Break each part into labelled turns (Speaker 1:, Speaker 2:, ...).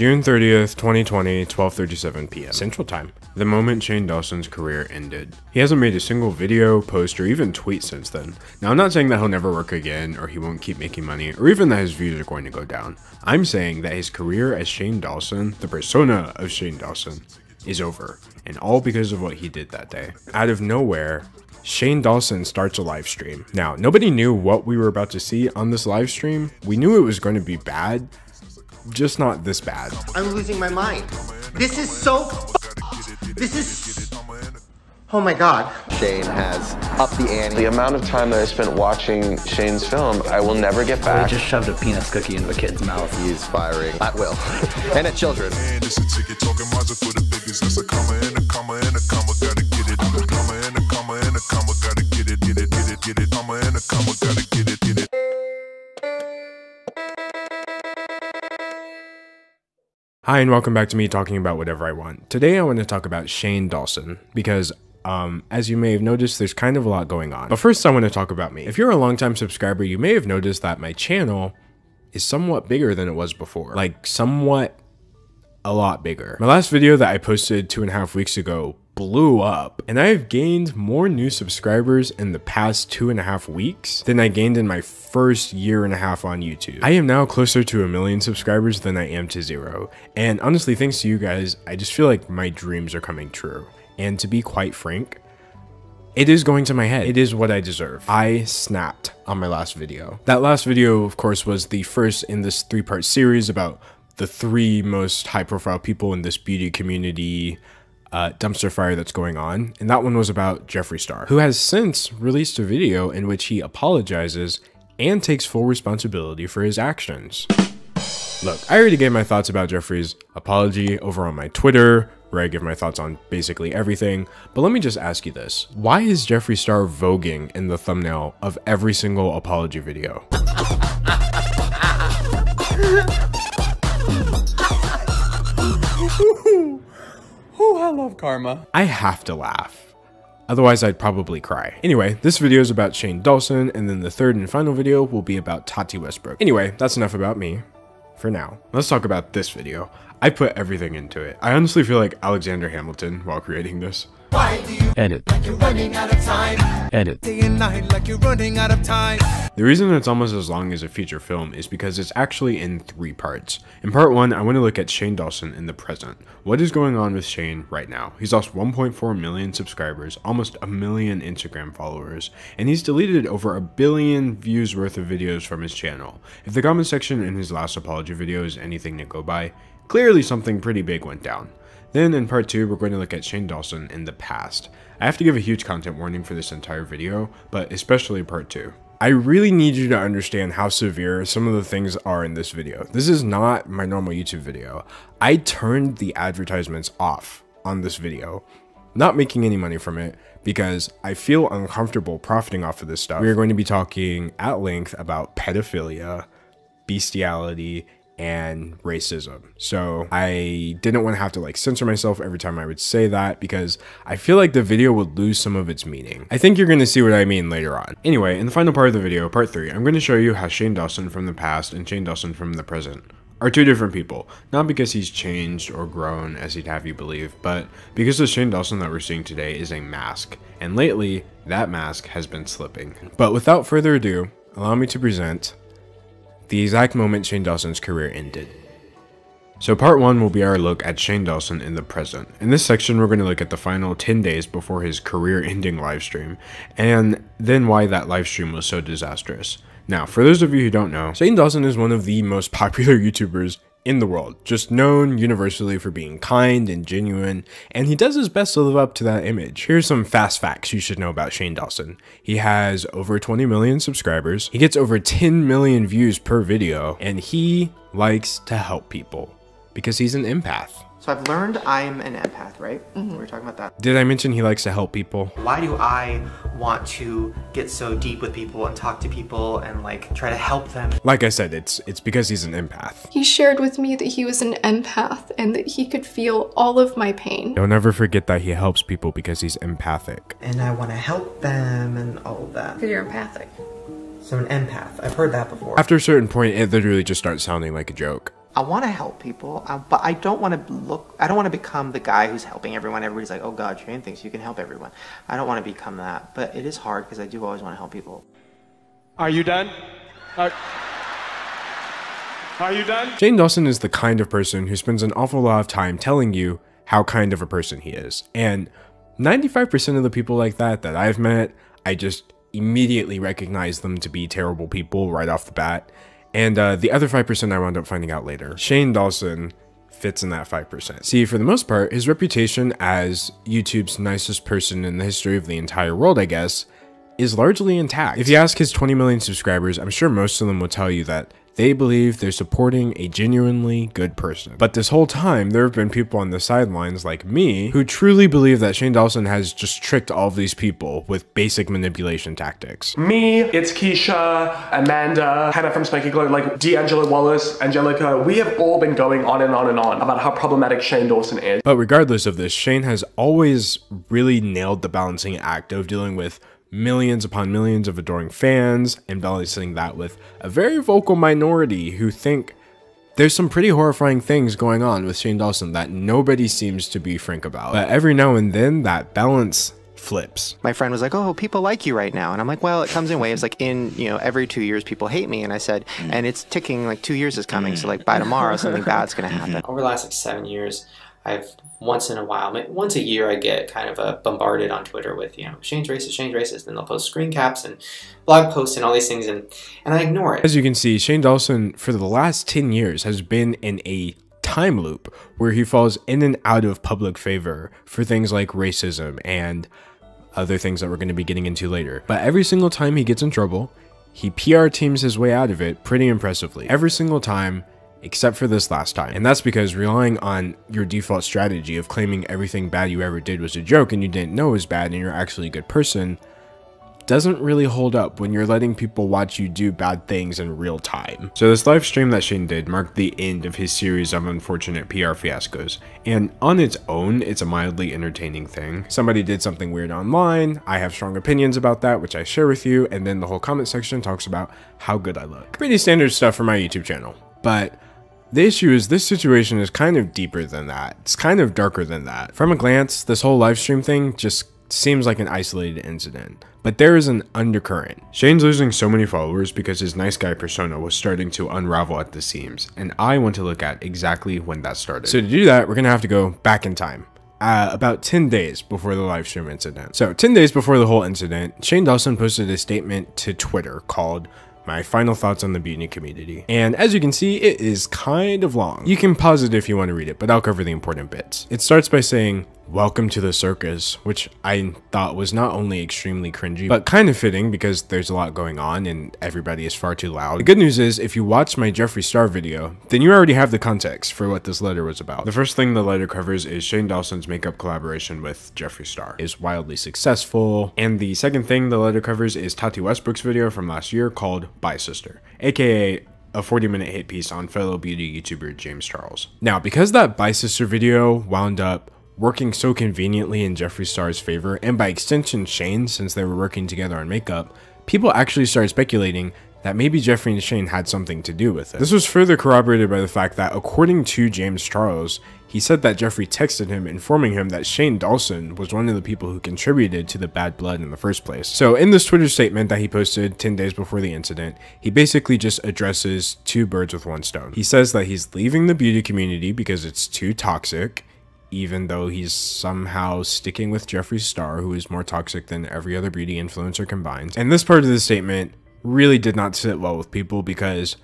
Speaker 1: June 30th, 2020, 12:37 p.m. Central Time. The moment Shane Dawson's career ended. He hasn't made a single video, post, or even tweet since then. Now, I'm not saying that he'll never work again, or he won't keep making money, or even that his views are going to go down. I'm saying that his career as Shane Dawson, the persona of Shane Dawson, is over, and all because of what he did that day. Out of nowhere, Shane Dawson starts a live stream. Now, nobody knew what we were about to see on this live stream. We knew it was going to be bad, just not this bad.
Speaker 2: I'm losing my mind. This is so This is... Oh my god.
Speaker 3: Shane has upped the ante.
Speaker 4: The amount of time that I spent watching Shane's film, I will never get back.
Speaker 5: He just shoved a peanuts cookie into a kid's mouth.
Speaker 3: He's firing at will. And at children.
Speaker 1: Hi and welcome back to me talking about whatever I want. Today I want to talk about Shane Dawson because as you may have noticed, there's kind of a lot going on. But first I want to talk about me. If you're a longtime subscriber, you may have noticed that my channel is somewhat bigger than it was before. Like somewhat a lot bigger. My last video that I posted 2.5 weeks ago blew up, and I've gained more new subscribers in the past 2.5 weeks than I gained in my first 1.5 years on YouTube. I am now closer to 1 million subscribers than I am to 0. And honestly, thanks to you guys, I just feel like my dreams are coming true. And to be quite frank, it is going to my head. It is what I deserve. I snapped on my last video. That last video, of course, was the first in this 3-part series about the 3 most high-profile people in this beauty community dumpster fire that's going on, and that one was about Jeffree Star, who has since released a video in which he apologizes and takes full responsibility for his actions. Look, I already gave my thoughts about Jeffree's apology over on my Twitter, where I give my thoughts on basically everything, but let me just ask you this. Why is Jeffree Star voguing in the thumbnail of every single apology video?
Speaker 5: Oh, I love karma.
Speaker 1: I have to laugh. Otherwise, I'd probably cry. Anyway, this video is about Shane Dawson, and then the third and final video will be about Tati Westbrook. Anyway, that's enough about me for now. Let's talk about this video. I put everything into it. I honestly feel like Alexander Hamilton while creating this.
Speaker 6: Why do you
Speaker 5: Edit.
Speaker 6: like you're running out of time?
Speaker 5: Edit.
Speaker 6: Day and night like you're running out of time.
Speaker 1: The reason it's almost as long as a feature film is because it's actually in 3 parts. In part 1, I want to look at Shane Dawson in the present. What is going on with Shane right now? He's lost 1.4 million subscribers, almost 1 million Instagram followers, and he's deleted over 1 billion views worth of videos from his channel. If the comment section in his last apology video is anything to go by, clearly something pretty big went down. Then in part 2, we're going to look at Shane Dawson in the past. I have to give a huge content warning for this entire video, but especially part 2. I really need you to understand how severe some of the things are in this video. This is not my normal YouTube video. I turned the advertisements off on this video, not making any money from it because I feel uncomfortable profiting off of this stuff. We are going to be talking at length about pedophilia, bestiality, and racism. So I didn't want to have to like censor myself every time I would say that because I feel like the video would lose some of its meaning. I think you're going to see what I mean later on. Anyway, in the final part of the video, part 3, I'm going to show you how Shane Dawson from the past and Shane Dawson from the present are 2 different people. Not because he's changed or grown as he'd have you believe, but because the Shane Dawson that we're seeing today is a mask. And lately, that mask has been slipping. But without further ado, allow me to present the exact moment Shane Dawson's career ended. So part 1 will be our look at Shane Dawson in the present. In this section, we're going to look at the final 10 days before his career-ending livestream, and then why that livestream was so disastrous. Now, for those of you who don't know, Shane Dawson is one of the most popular YouTubers in the world, just known universally for being kind and genuine, and he does his best to live up to that image. Here's some fast facts you should know about Shane Dawson. He has over 20 million subscribers, he gets over 10 million views per video, and he likes to help people because he's an empath.
Speaker 2: So I've learned I'm an empath, right? We were talking about that.
Speaker 1: Did I mention he likes to help people?
Speaker 2: Why do I want to get so deep with people and talk to people and like try to help them?
Speaker 1: Like I said, it's because he's an empath.
Speaker 7: He shared with me that he was an empath and that he could feel all of my pain.
Speaker 1: Don't ever forget that he helps people because he's empathic.
Speaker 2: And I want to help them and all of that.
Speaker 7: Because you're empathic.
Speaker 2: So an empath, I've heard that before.
Speaker 1: After a certain point, it literally just starts sounding like a joke.
Speaker 8: I want to help people, but I don't want to become the guy who's helping everyone. Everybody's like, oh God, Shane thinks you can help everyone. I don't want to become that, but it is hard because I do always want to help people.
Speaker 9: Are you done? Are you done?
Speaker 1: Shane Dawson is the kind of person who spends an awful lot of time telling you how kind of a person he is. And 95% of the people like that I've met, I just immediately recognize them to be terrible people right off the bat. And the other 5% I wound up finding out later. Shane Dawson fits in that 5%. See, for the most part, his reputation as YouTube's nicest person in the history of the entire world, I guess, is largely intact. If you ask his 20 million subscribers, I'm sure most of them will tell you that they believe they're supporting a genuinely good person. But this whole time, there have been people on the sidelines like me who truly believe that Shane Dawson has just tricked all of these people with basic manipulation tactics.
Speaker 9: Me, it's Keisha, Amanda, Hannah from Spiky Glow, like Wallace, Angelica, we have all been going on and on and on about how problematic Shane Dawson is.
Speaker 1: But regardless of this, Shane has always really nailed the balancing act of dealing with millions upon millions of adoring fans and balancing that with a very vocal minority who think there's some pretty horrifying things going on with Shane Dawson that nobody seems to be frank about. But every now and then that balance flips.
Speaker 8: My friend was like, oh, people like you right now. And I'm like, well, it comes in waves. Like every 2 years people hate me. And I said, and it's ticking, like 2 years is coming. So like by tomorrow, something bad's going to happen.
Speaker 10: Over the last like 7 years, I've once in a while, once a year, I get kind of bombarded on Twitter with, Shane's racist, and they'll post screen caps and blog posts and all these things, and I ignore it.
Speaker 1: As you can see, Shane Dawson, for the last 10 years, has been in a time loop where he falls in and out of public favor for things like racism and other things that we're going to be getting into later. But every single time he gets in trouble, he PR teams his way out of it pretty impressively. Every single time, except for this last time. And that's because relying on your default strategy of claiming everything bad you ever did was a joke and you didn't know it was bad and you're actually a good person doesn't really hold up when you're letting people watch you do bad things in real time. So this live stream that Shane did marked the end of his series of unfortunate PR fiascos, and on its own, it's a mildly entertaining thing. Somebody did something weird online, I have strong opinions about that, which I share with you, and then the whole comment section talks about how good I look. Pretty standard stuff for my YouTube channel, but the issue is this situation is kind of deeper than that. It's kind of darker than that. From a glance, this whole live stream thing just seems like an isolated incident, but there is an undercurrent. Shane's losing so many followers because his nice guy persona was starting to unravel at the seams, and I want to look at exactly when that started. So to do that, we're gonna have to go back in time. About 10 days before the live stream incident. So 10 days before the whole incident, Shane Dawson posted a statement to Twitter called "My final thoughts on the beauty community." And as you can see, it is kind of long. You can pause it if you want to read it, but I'll cover the important bits. It starts by saying, "Welcome to the circus," which I thought was not only extremely cringy, but kind of fitting because there's a lot going on and everybody is far too loud. The good news is, if you watched my Jeffree Star video, then you already have the context for what this letter was about. The first thing the letter covers is Shane Dawson's makeup collaboration with Jeffree Star is wildly successful. And the second thing the letter covers is Tati Westbrook's video from last year called "Bye Sister," aka a 40-minute hit piece on fellow beauty YouTuber James Charles. Now, because that "Bye Sister" video wound up working so conveniently in Jeffree Star's favor, and by extension Shane, since they were working together on makeup, people actually started speculating that maybe Jeffree and Shane had something to do with it. This was further corroborated by the fact that, according to James Charles, he said that Jeffree texted him informing him that Shane Dawson was one of the people who contributed to the bad blood in the first place. So in this Twitter statement that he posted 10 days before the incident, he basically just addresses two birds with one stone. He says that he's leaving the beauty community because it's too toxic, even though he's somehow sticking with Jeffree Star, who is more toxic than every other beauty influencer combined. And this part of the statement really did not sit well with people because,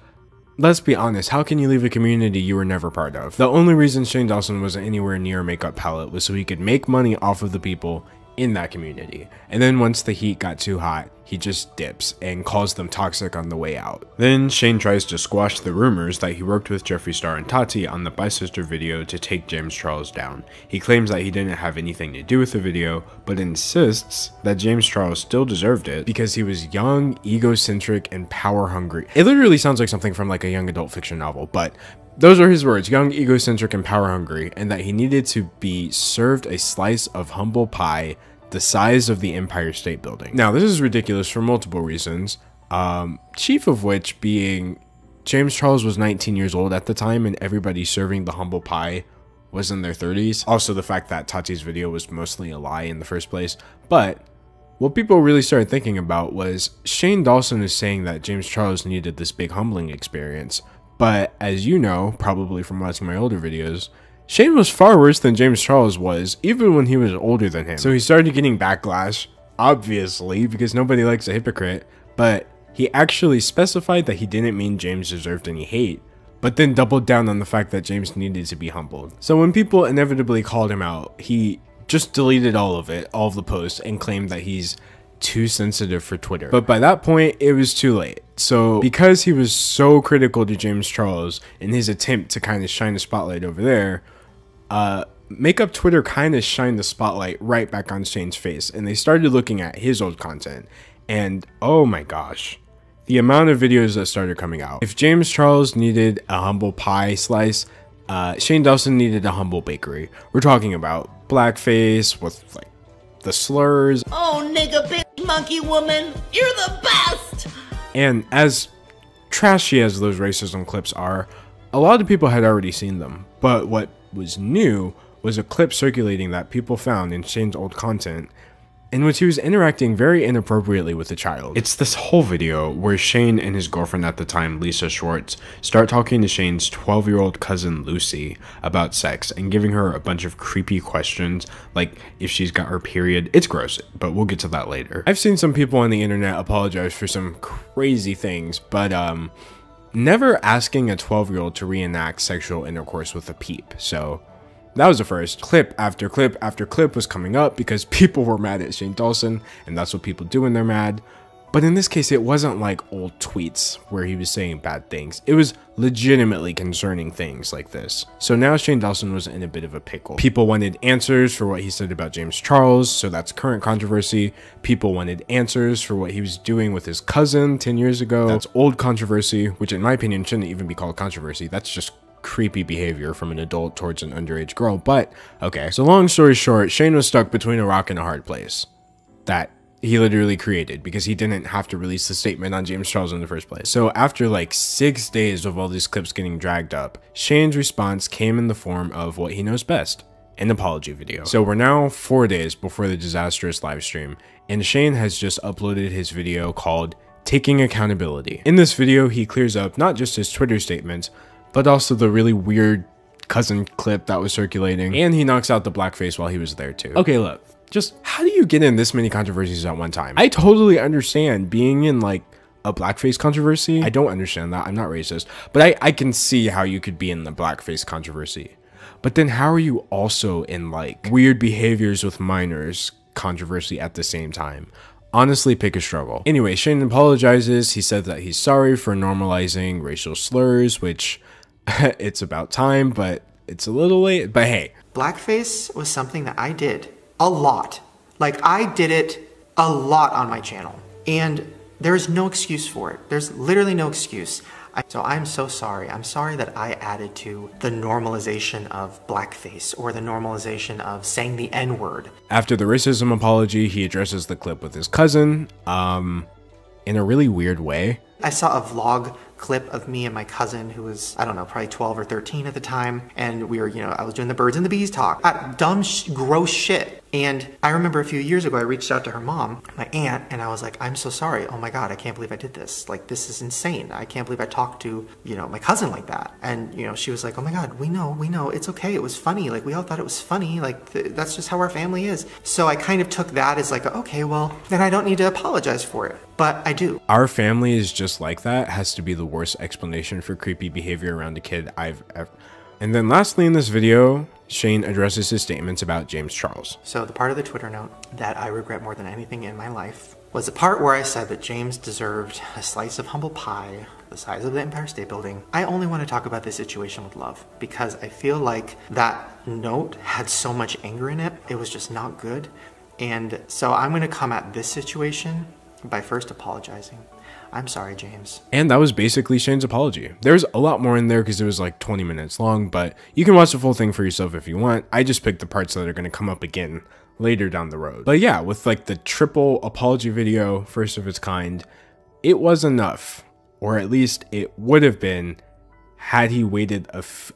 Speaker 1: let's be honest, how can you leave a community you were never part of? The only reason Shane Dawson wasn't anywhere near a makeup palette was so he could make money off of the people in that community. And then once the heat got too hot, he just dips and calls them toxic on the way out. Then Shane tries to squash the rumors that he worked with Jeffree Star and Tati on the "Bye Sister" video to take James Charles down. He claims that he didn't have anything to do with the video, but insists that James Charles still deserved it because he was young, egocentric, and power hungry. It literally sounds like something from like a young adult fiction novel, but those are his words: young, egocentric, and power hungry, and that he needed to be served a slice of humble pie the size of the Empire State Building. Now, this is ridiculous for multiple reasons, chief of which being James Charles was 19 years old at the time, and everybody serving the humble pie was in their 30s. Also, the fact that Tati's video was mostly a lie in the first place. But what people really started thinking about was Shane Dawson is saying that James Charles needed this big humbling experience. But as you know, probably from watching my older videos, Shane was far worse than James Charles was, even when he was older than him. So he started getting backlash, obviously, because nobody likes a hypocrite, but he actually specified that he didn't mean James deserved any hate, but then doubled down on the fact that James needed to be humbled. So when people inevitably called him out, he just deleted all of it, all of the posts, and claimed that he's too sensitive for Twitter. But by that point, it was too late. So because he was so critical to James Charles in his attempt to kind of shine a spotlight over there, Makeup Twitter kind of shined the spotlight right back on Shane's face, and they started looking at his old content. And oh my gosh, the amount of videos that started coming out. If James Charles needed a humble pie slice, Shane Dawson needed a humble bakery. We're talking about blackface with like the slurs.
Speaker 2: Oh, nigga, bitch, monkey woman, you're the best!
Speaker 1: And as trashy as those racism clips are, a lot of people had already seen them. But what was new was a clip circulating that people found in Shane's old content, in which he was interacting very inappropriately with a child. It's this whole video where Shane and his girlfriend at the time, Lisa Schwartz, start talking to Shane's 12-year-old cousin Lucy about sex and giving her a bunch of creepy questions, like if she's got her period. It's gross, but we'll get to that later. I've seen some people on the internet apologize for some crazy things, but never asking a 12-year-old to reenact sexual intercourse with a peep. So that was the first. Clip after clip after clip was coming up because people were mad at Shane Dawson, and that's what people do when they're mad. But in this case, it wasn't like old tweets where he was saying bad things. It was legitimately concerning things like this. So now Shane Dawson was in a bit of a pickle. People wanted answers for what he said about James Charles, so that's current controversy. People wanted answers for what he was doing with his cousin 10 years ago. That's old controversy, which in my opinion shouldn't even be called controversy. That's just creepy behavior from an adult towards an underage girl. But okay, so long story short, Shane was stuck between a rock and a hard place that he literally created because he didn't have to release the statement on James Charles in the first place. So after like 6 days of all these clips getting dragged up, Shane's response came in the form of what he knows best, an apology video. So we're now 4 days before the disastrous live stream, and Shane has just uploaded his video called Taking Accountability. In this video, he clears up not just his Twitter statements, but also the really weird cousin clip that was circulating, and he knocks out the blackface while he was there too. Okay, look, just how do you get in this many controversies at one time? I totally understand being in like a blackface controversy. I don't understand that. I'm not racist, but I can see how you could be in the blackface controversy. But then how are you also in like weird behaviors with minors controversy at the same time? Honestly, pick a struggle. Anyway, Shane apologizes. He said that he's sorry for normalizing racial slurs, which it's about time, but it's a little late. But hey,
Speaker 8: blackface was something that I did a lot. Like, I did it a lot on my channel, and there's no excuse for it. There's literally no excuse. So I'm so sorry. I'm sorry that I added to the normalization of blackface or the normalization of saying the N-word.
Speaker 1: After the racism apology, he addresses the clip with his cousin, in a really weird way.
Speaker 8: I saw a vlog clip of me and my cousin, who was, I don't know, probably 12 or 13 at the time, and we were, you know, I was doing the birds and the bees talk. Dumb, gross shit. And I remember a few years ago, I reached out to her mom, my aunt, and I was like, I'm so sorry. Oh my God, I can't believe I did this. Like, this is insane. I can't believe I talked to, you know, my cousin like that. And, you know, she was like, oh my God, we know, it's okay. It was funny. Like, we all thought it was funny. Like, that's just how our family is. So I kind of took that as like, okay, well, then I don't need to apologize for it. But I do.
Speaker 1: Our family is just like that has to be the worst explanation for creepy behavior around a kid I've ever. And then lastly in this video, Shane addresses his statements about James Charles.
Speaker 8: So the part of the Twitter note that I regret more than anything in my life was the part where I said that James deserved a slice of humble pie the size of the Empire State Building. I only want to talk about this situation with love because I feel like that note had so much anger in it. It was just not good. And so I'm going to come at this situation by first apologizing. I'm sorry, James.
Speaker 1: And that was basically Shane's apology. There's a lot more in there because it was like 20 minutes long, but you can watch the full thing for yourself if you want. I just picked the parts that are going to come up again later down the road. But yeah, with like the triple apology video, first of its kind, it was enough. or at least it would have been had he waited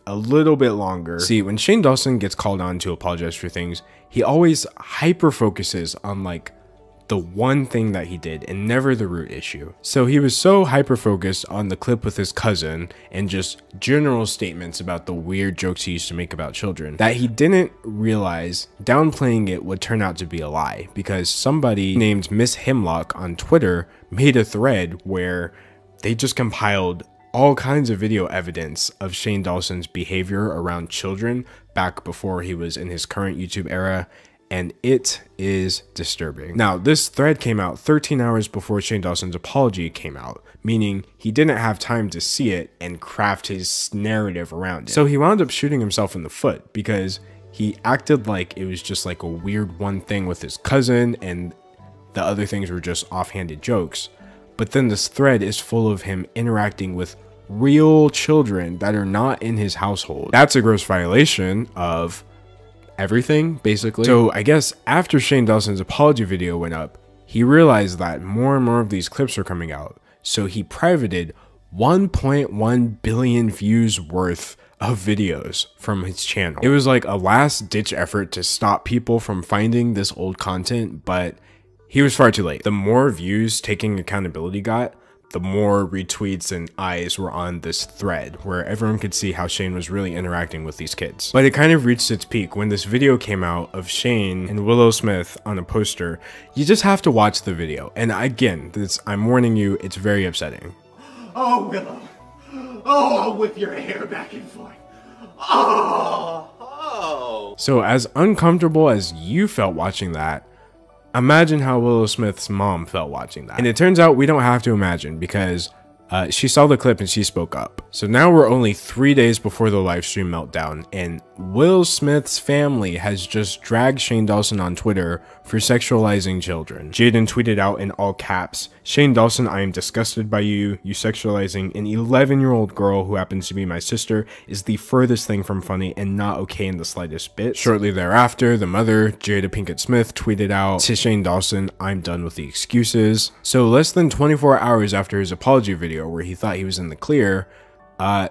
Speaker 1: a little bit longer. See, when Shane Dawson gets called on to apologize for things, he always hyper focuses on like the one thing that he did and never the root issue. So he was so hyper focused on the clip with his cousin and just general statements about the weird jokes he used to make about children that he didn't realize downplaying it would turn out to be a lie, because somebody named Miss Hemlock on Twitter made a thread where they just compiled all kinds of video evidence of Shane Dawson's behavior around children back before he was in his current YouTube era, and it is disturbing. Now, this thread came out 13 hours before Shane Dawson's apology came out, meaning he didn't have time to see it and craft his narrative around it. So he wound up shooting himself in the foot because he acted like it was just like a weird one thing with his cousin and the other things were just offhanded jokes. But then this thread is full of him interacting with real children that are not in his household. That's a gross violation of everything, basically. So I guess after Shane Dawson's apology video went up, he realized that more and more of these clips were coming out. So he privated 1.1 billion views worth of videos from his channel. It was like a last ditch effort to stop people from finding this old content, but he was far too late. The more views taking accountability got, the more retweets and eyes were on this thread where everyone could see how Shane was really interacting with these kids. But it kind of reached its peak when this video came out of Shane and Willow Smith on a poster. You just have to watch the video. And again, I'm warning you, it's very upsetting.
Speaker 2: Oh, Willow. Oh, I'll whip your hair back and forth. Oh.
Speaker 1: So as uncomfortable as you felt watching that, imagine how Willow Smith's mom felt watching that. And it turns out we don't have to imagine, because she saw the clip and she spoke up. So now we're only 3 days before the live stream meltdown, and Will Smith's family has just dragged Shane Dawson on Twitter for sexualizing children. Jaden tweeted out in all caps, "Shane Dawson, I am disgusted by you. You sexualizing an 11-year-old girl who happens to be my sister is the furthest thing from funny and not okay in the slightest bit." Shortly thereafter, the mother, Jada Pinkett Smith, tweeted out, "To Shane Dawson, I'm done with the excuses." So less than 24 hours after his apology video where he thought he was in the clear,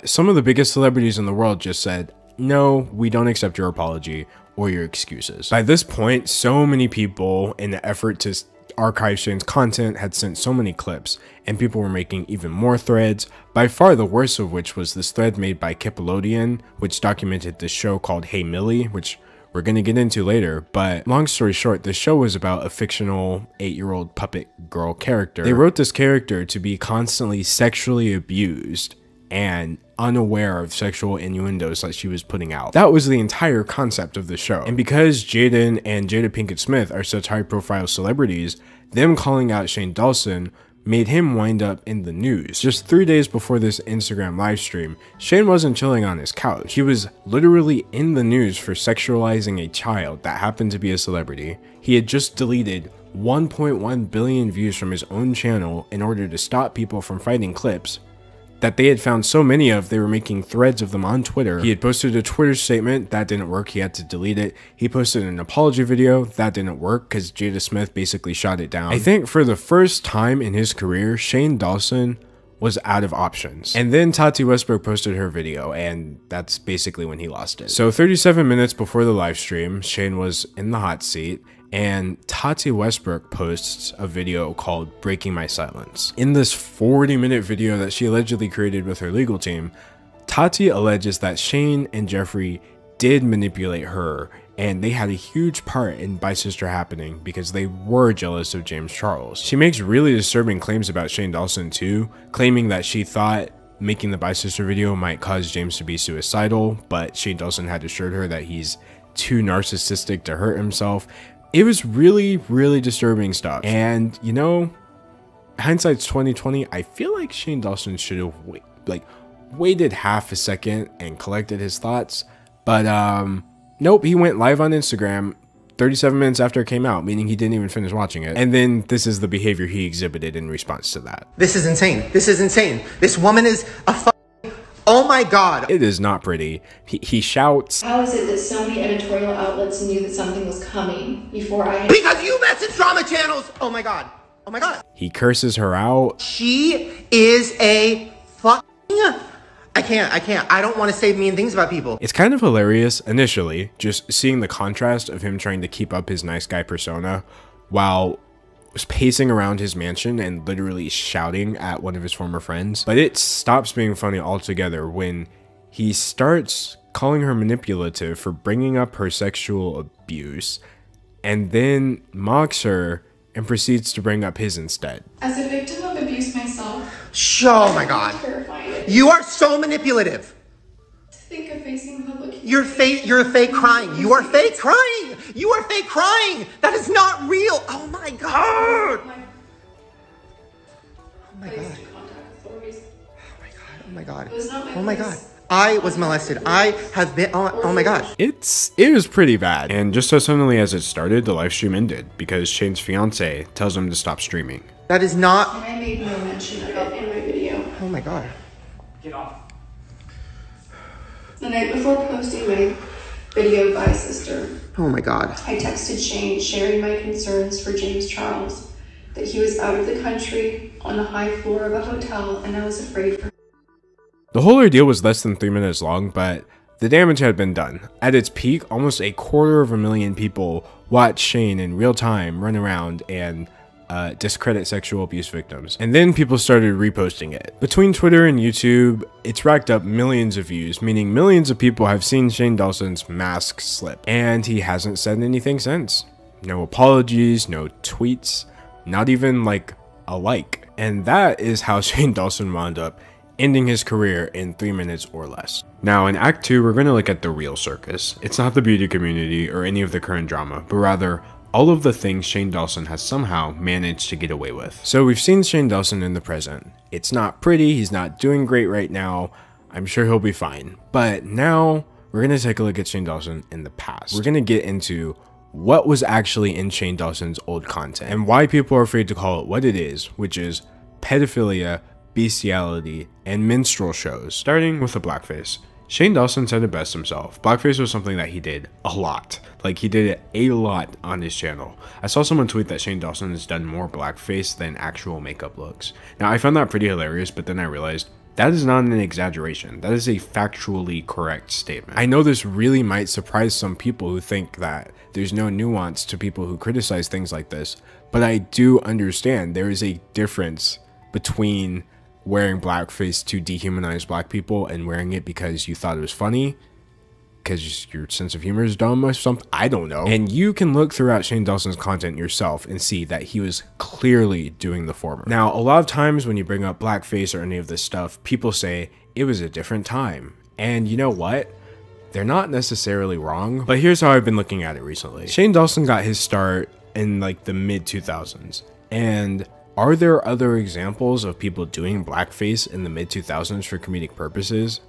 Speaker 1: some of the biggest celebrities in the world just said, "No, we don't accept your apology or your excuses." By this point, so many people, in the effort to archive Shane's content, had sent so many clips, and people were making even more threads, by far the worst of which was this thread made by Kippelodeon, which documented this show called Hey Millie, which we're going to get into later. But long story short, the show was about a fictional 8-year-old puppet girl character. They wrote this character to be constantly sexually abused and unaware of sexual innuendos that she was putting out. That was the entire concept of the show. And because Jaden and Jada Pinkett Smith are such high-profile celebrities, them calling out Shane Dawson made him wind up in the news. Just 3 days before this Instagram live stream, Shane wasn't chilling on his couch. He was literally in the news for sexualizing a child that happened to be a celebrity. He had just deleted 1.1 billion views from his own channel in order to stop people from finding clips that they had found so many of, they were making threads of them on Twitter. He had posted a Twitter statement, that didn't work, he had to delete it. He posted an apology video, that didn't work because Jada Smith basically shot it down. I think for the first time in his career, Shane Dawson was out of options. And then Tati Westbrook posted her video, and that's basically when he lost it. So 37 minutes before the live stream, Shane was in the hot seat, and Tati Westbrook posts a video called Breaking My Silence. In this 40-minute video that she allegedly created with her legal team, Tati alleges that Shane and Jeffree did manipulate her, and they had a huge part in Bi-Sister happening because they were jealous of James Charles. She makes really disturbing claims about Shane Dawson too, claiming that she thought making the Bi-Sister video might cause James to be suicidal, but Shane Dawson had assured her that he's too narcissistic to hurt himself. It was really, really disturbing stuff. And, you know, hindsight's 2020. I feel like Shane Dawson should have waited half a second and collected his thoughts. But nope, he went live on Instagram 37 minutes after it came out, meaning he didn't even finish watching it. And then this is the behavior he exhibited in response to that.
Speaker 8: This is insane. This is insane. This woman is a oh my God.
Speaker 1: It is not pretty. He shouts.
Speaker 11: How is it that so many editorial outlets knew that something was coming before I had—
Speaker 2: Because you message drama channels. Oh my God.
Speaker 8: Oh my god.
Speaker 1: He curses her out.
Speaker 8: She is a fucking... I can't. I don't want to say mean things about people.
Speaker 1: It's kind of hilarious initially, just seeing the contrast of him trying to keep up his nice guy persona while pacing around his mansion and literally shouting at one of his former friends. But it stops being funny altogether when he starts calling her manipulative for bringing up her sexual abuse and then mocks her and proceeds to bring up his instead.
Speaker 7: As a victim of abuse myself,
Speaker 8: oh my god. You are so manipulative.
Speaker 7: To think of facing public...
Speaker 8: You're fake crying. You are fake crying. You are fake crying. That is not real. Oh my god. Oh my god. Oh my god. Oh my god. I was molested. I have been... Oh my gosh.
Speaker 1: It was pretty bad. And just as suddenly as it started, the live stream ended because Shane's fiance tells him to stop streaming.
Speaker 8: That is not...
Speaker 7: And I made no mention of it in my video.
Speaker 8: Oh my god.
Speaker 9: Get off.
Speaker 7: The night before posting my video, Bye Sister,
Speaker 8: Oh my god.
Speaker 7: I texted Shane sharing my concerns for James Charles, that he was out of the country on the high floor of a hotel and I was afraid for...
Speaker 1: The whole ordeal was less than 3 minutes long, but the damage had been done. At its peak, almost 250,000 people watched Shane in real time run around and discredit sexual abuse victims. And then people started reposting it. Between Twitter and YouTube, it's racked up millions of views, meaning millions of people have seen Shane Dawson's mask slip. And he hasn't said anything since. No apologies, no tweets, not even like a like. And that is how Shane Dawson wound up ending his career in 3 minutes or less. Now in Act 2, we're going to look at the real circus. It's not the beauty community or any of the current drama, but rather all of the things Shane Dawson has somehow managed to get away with. So we've seen Shane Dawson in the present. It's not pretty, he's not doing great right now. I'm sure he'll be fine. But now we're going to take a look at Shane Dawson in the past. We're going to get into what was actually in Shane Dawson's old content and why people are afraid to call it what it is, which is pedophilia, bestiality, and minstrel shows. Starting with the blackface. Shane Dawson said it best himself. Blackface was something that he did a lot. Like, he did it a lot on his channel. I saw someone tweet that Shane Dawson has done more blackface than actual makeup looks. Now, I found that pretty hilarious, but then I realized that is not an exaggeration. That is a factually correct statement. I know this really might surprise some people who think that there's no nuance to people who criticize things like this, but I do understand there is a difference between wearing blackface to dehumanize black people and wearing it because you thought it was funny, because your sense of humor is dumb or something. I don't know. And you can look throughout Shane Dawson's content yourself and see that he was clearly doing the former. Now, a lot of times when you bring up blackface or any of this stuff, people say it was a different time. And you know what? They're not necessarily wrong, but here's how I've been looking at it recently. Shane Dawson got his start in like the mid 2000s. And are there other examples of people doing blackface in the mid 2000s for comedic purposes?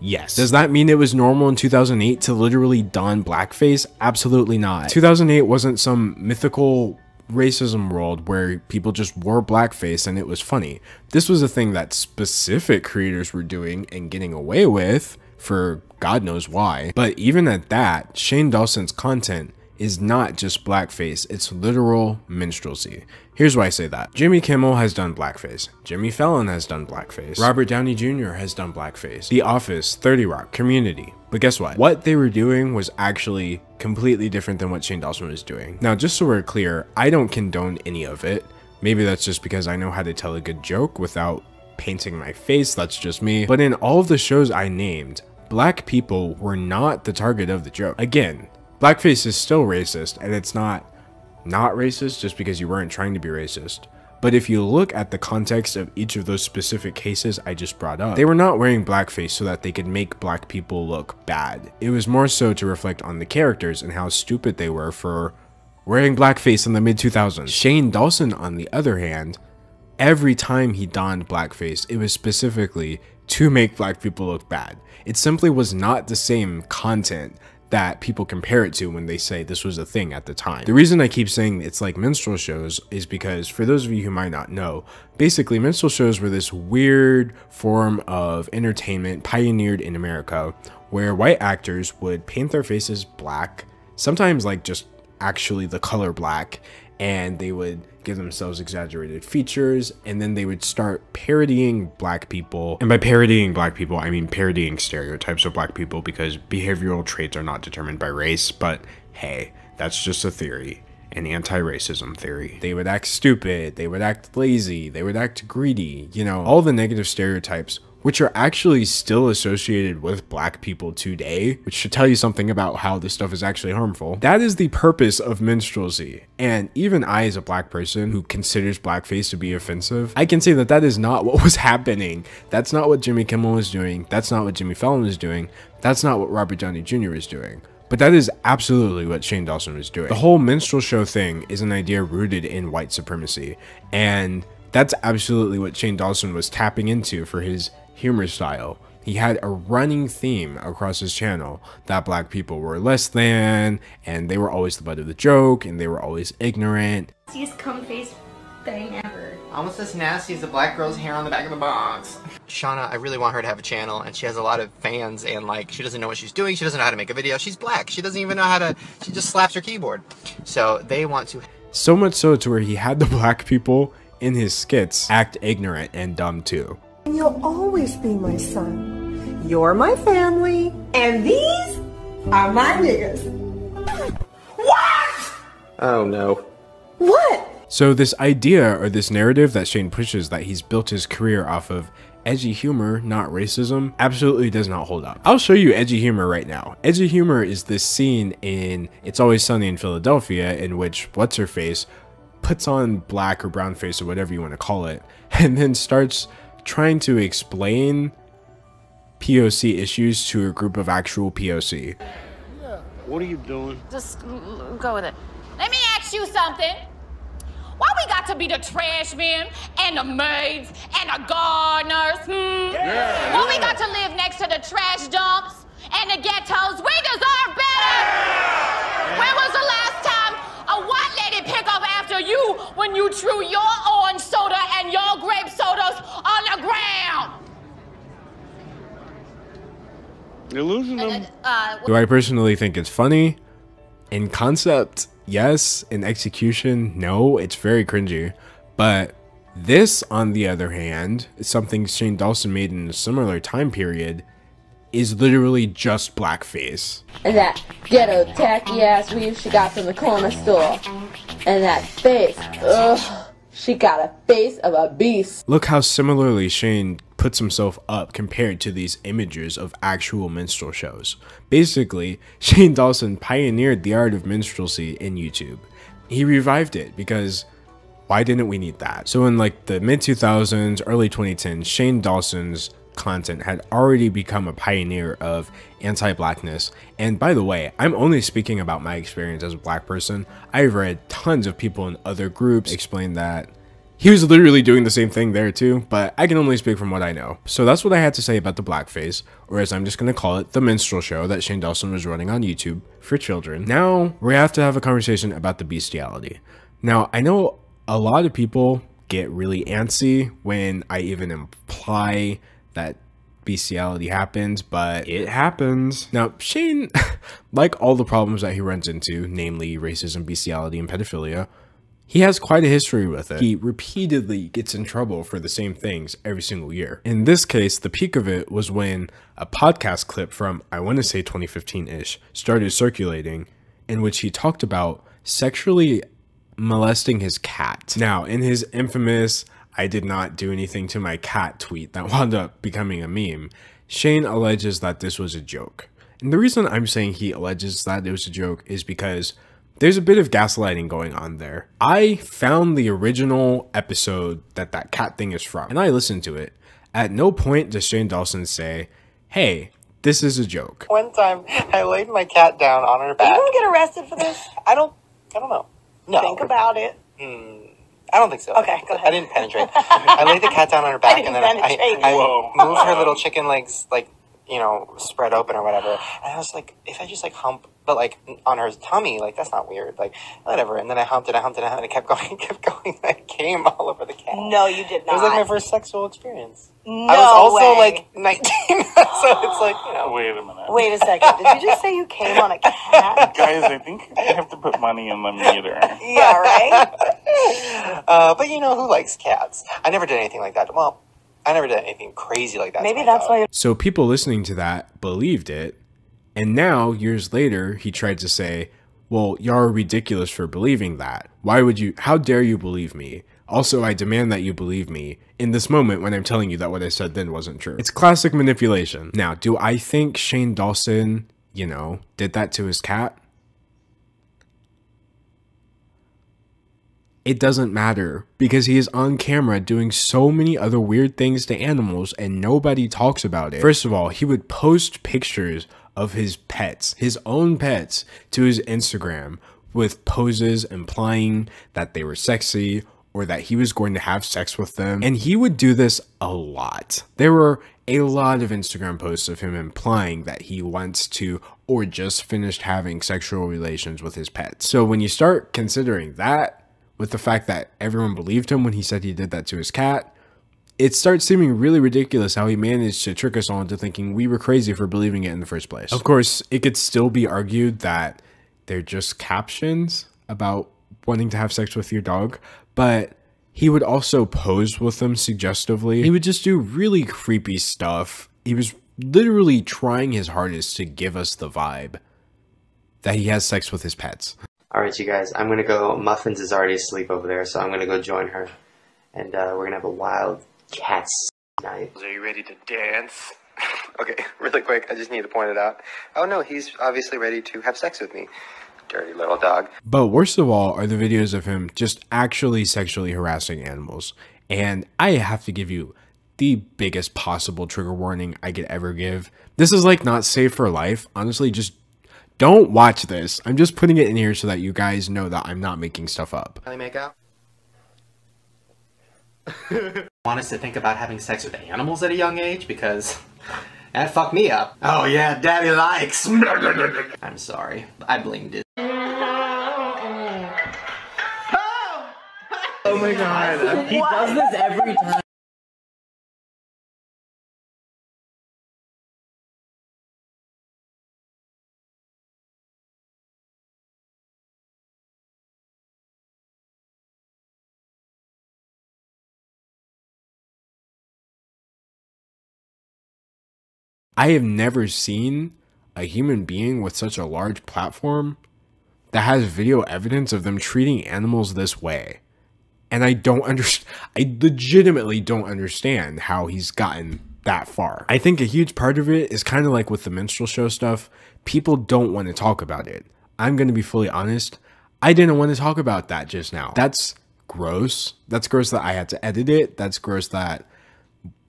Speaker 1: Yes. Does that mean it was normal in 2008 to literally don blackface? Absolutely not. 2008 wasn't some mythical racism world where people just wore blackface and it was funny. This was a thing that specific creators were doing and getting away with for God knows why. But even at that, Shane Dawson's content is not just blackface, it's literal minstrelsy. Here's why I say that. Jimmy Kimmel has done blackface. Jimmy Fallon has done blackface. Robert Downey Jr. has done blackface. The Office, 30 Rock, Community. But guess what? What they were doing was actually completely different than what Shane Dawson was doing. Now, just so we're clear, I don't condone any of it. Maybe that's just because I know how to tell a good joke without painting my face, that's just me. But in all of the shows I named, black people were not the target of the joke. Again, blackface is still racist, and it's not racist just because you weren't trying to be racist. But if you look at the context of each of those specific cases I just brought up, they were not wearing blackface so that they could make black people look bad. It was more so to reflect on the characters and how stupid they were for wearing blackface in the mid 2000s. Shane Dawson, on the other hand, every time he donned blackface, it was specifically to make black people look bad. It simply was not the same content that people compare it to when they say this was a thing at the time. The reason I keep saying it's like minstrel shows is because, for those of you who might not know, basically minstrel shows were this weird form of entertainment pioneered in America where white actors would paint their faces black, sometimes like just actually the color black, and they would give themselves exaggerated features, and then they would start parodying black people. And by parodying black people, I mean parodying stereotypes of black people, because behavioral traits are not determined by race, but hey, that's just a theory, an anti-racism theory. They would act stupid, they would act lazy, they would act greedy, you know, all the negative stereotypes, which are actually still associated with black people today, which should tell you something about how this stuff is actually harmful. That is the purpose of minstrelsy. And even I, as a black person who considers blackface to be offensive, I can say that that is not what was happening. That's not what Jimmy Kimmel was doing. That's not what Jimmy Fallon was doing. That's not what Robert Downey Jr. is doing. But that is absolutely what Shane Dawson was doing. The whole minstrel show thing is an idea rooted in white supremacy. And that's absolutely what Shane Dawson was tapping into for his humor style. He had a running theme across his channel that black people were less than, and they were always the butt of the joke, and they were always ignorant.
Speaker 11: Nastiest cum face thing ever.
Speaker 8: Almost as nasty as the black girl's hair on the back of the box. Shauna, I really want her to have a channel, and she has a lot of fans, and like, she doesn't know what she's doing, she doesn't know how to make a video, she's black, she doesn't even know how to, she just slaps her keyboard. So they want to...
Speaker 1: So much so to where he had the black people in his skits act ignorant and dumb too.
Speaker 12: You'll always be my son. You're my family. And these are my niggas. What?
Speaker 3: Oh no.
Speaker 12: What?
Speaker 1: So this idea, or this narrative that Shane pushes, that he's built his career off of edgy humor, not racism, absolutely does not hold up. I'll show you edgy humor right now. Edgy humor is this scene in It's Always Sunny in Philadelphia in which what's-her-face puts on black or brown face or whatever you want to call it, and then starts trying to explain POC issues to a group of actual POC.
Speaker 13: What are you doing?
Speaker 14: Just go with it. Let me ask you something. Why we got to be the trash men and the maids and the gardeners, Why we got to live next to the trash dumps and the ghettos? We deserve better! When was the last time a white lady pick up after you when you threw your orange soda and your grape sodas on the ground?
Speaker 13: You're losing them.
Speaker 1: Do I personally think it's funny? In concept, yes. In execution, no. It's very cringy. But this, on the other hand, is something Shane Dawson made in a similar time period, is literally just blackface.
Speaker 15: And that ghetto tacky ass weave she got from the corner store. And that face, ugh, she got a face of a beast.
Speaker 1: Look how similarly Shane puts himself up compared to these images of actual minstrel shows. Basically, Shane Dawson pioneered the art of minstrelsy in YouTube. He revived it because why didn't we need that? So in like the mid 2000s, early 2010s, Shane Dawson's content had already become a pioneer of anti-blackness. And by the way, I'm only speaking about my experience as a black person. I've read tons of people in other groups explain that he was literally doing the same thing there too, but I can only speak from what I know. So that's what I had to say about the blackface, or as I'm just going to call it, the minstrel show that Shane Dawson was running on YouTube for children. Now we have to have a conversation about the bestiality. Now I know a lot of people get really antsy when I even imply that bestiality happens, but it happens. Now Shane, like all the problems that he runs into, namely racism, bestiality, and pedophilia, he has quite a history with it. He repeatedly gets in trouble for the same things every single year. In this case, the peak of it was when a podcast clip from, I want to say 2015-ish, started circulating, in which he talked about sexually molesting his cat. Now, in his infamous "I did not do anything to my cat" tweet that wound up becoming a meme, Shane alleges that this was a joke. And the reason I'm saying he alleges that it was a joke is because there's a bit of gaslighting going on there. I found the original episode that cat thing is from, and I listened to it. At no point does Shane Dawson say, hey, this is a joke.
Speaker 8: One time, I laid my cat down on her back.
Speaker 12: Are you gonna get arrested for this?
Speaker 8: I don't know. No.
Speaker 12: Think about it.
Speaker 8: I don't think so.
Speaker 12: Okay, go ahead.
Speaker 8: I didn't penetrate. I laid the cat down on her back, and then I moved her little chicken legs, like, you know, spread open or whatever. And I was like, if I just like hump, but like on her tummy, like that's not weird, like whatever. And then I humped it, and it kept going. And I came all over the cat.
Speaker 12: No, you did not.
Speaker 8: It was like my first sexual experience.
Speaker 12: No
Speaker 8: I was also
Speaker 12: way.
Speaker 8: like 19, so it's like, you know.
Speaker 13: Wait a minute.
Speaker 12: Wait a second. Did you just
Speaker 16: say you came on a cat?
Speaker 17: Guys, I think I have to put money in the meter.
Speaker 16: Yeah, right?
Speaker 8: But you know, who likes cats? I never did anything like that. Well, I never did anything crazy like that.
Speaker 16: Maybe that's why.
Speaker 1: So people listening to that believed it. And now, years later, he tried to say, well, y'all are ridiculous for believing that. Why would you, how dare you believe me? Also, I demand that you believe me in this moment when I'm telling you that what I said then wasn't true. It's classic manipulation. Now, do I think Shane Dawson, you know, did that to his cat? It doesn't matter because he is on camera doing so many other weird things to animals and nobody talks about it. First of all, he would post pictures of his pets, his own pets, to his Instagram with poses implying that they were sexy or that he was going to have sex with them. And he would do this a lot. There were a lot of Instagram posts of him implying that he wants to or just finished having sexual relations with his pets. So when you start considering that, with the fact that everyone believed him when he said he did that to his cat, it starts seeming really ridiculous how he managed to trick us all into thinking we were crazy for believing it in the first place. Of course, it could still be argued that they're just captions about wanting to have sex with your dog, but he would also pose with them suggestively. He would just do really creepy stuff. He was literally trying his hardest to give us the vibe that he has sex with his pets.
Speaker 10: All right, you guys, I'm going to go. Muffins is already asleep over there, so I'm going to go join her. And we're going to have a wild cat night.
Speaker 3: Are you ready to dance? Okay, really quick, I just need to point it out. Oh no, he's obviously ready to have sex with me. Dirty little dog.
Speaker 1: But worst of all are the videos of him just actually sexually harassing animals. And I have to give you the biggest possible trigger warning I could ever give. This is like not safe for life. Honestly, just don't watch this. I'm just putting it in here so that you guys know that I'm not making stuff up.
Speaker 8: Can I make out? Want us to think about having sex with animals at a young age? Because that fucked me up. Oh yeah, daddy likes. I'm sorry. I blamed it.
Speaker 5: Oh my god. He does this every time.
Speaker 1: I have never seen a human being with such a large platform that has video evidence of them treating animals this way. And I don't understand. I legitimately don't understand how he's gotten that far. I think a huge part of it is kind of like with the minstrel show stuff. People don't want to talk about it. I'm going to be fully honest. I didn't want to talk about that just now. That's gross. That's gross that I had to edit it. That's gross that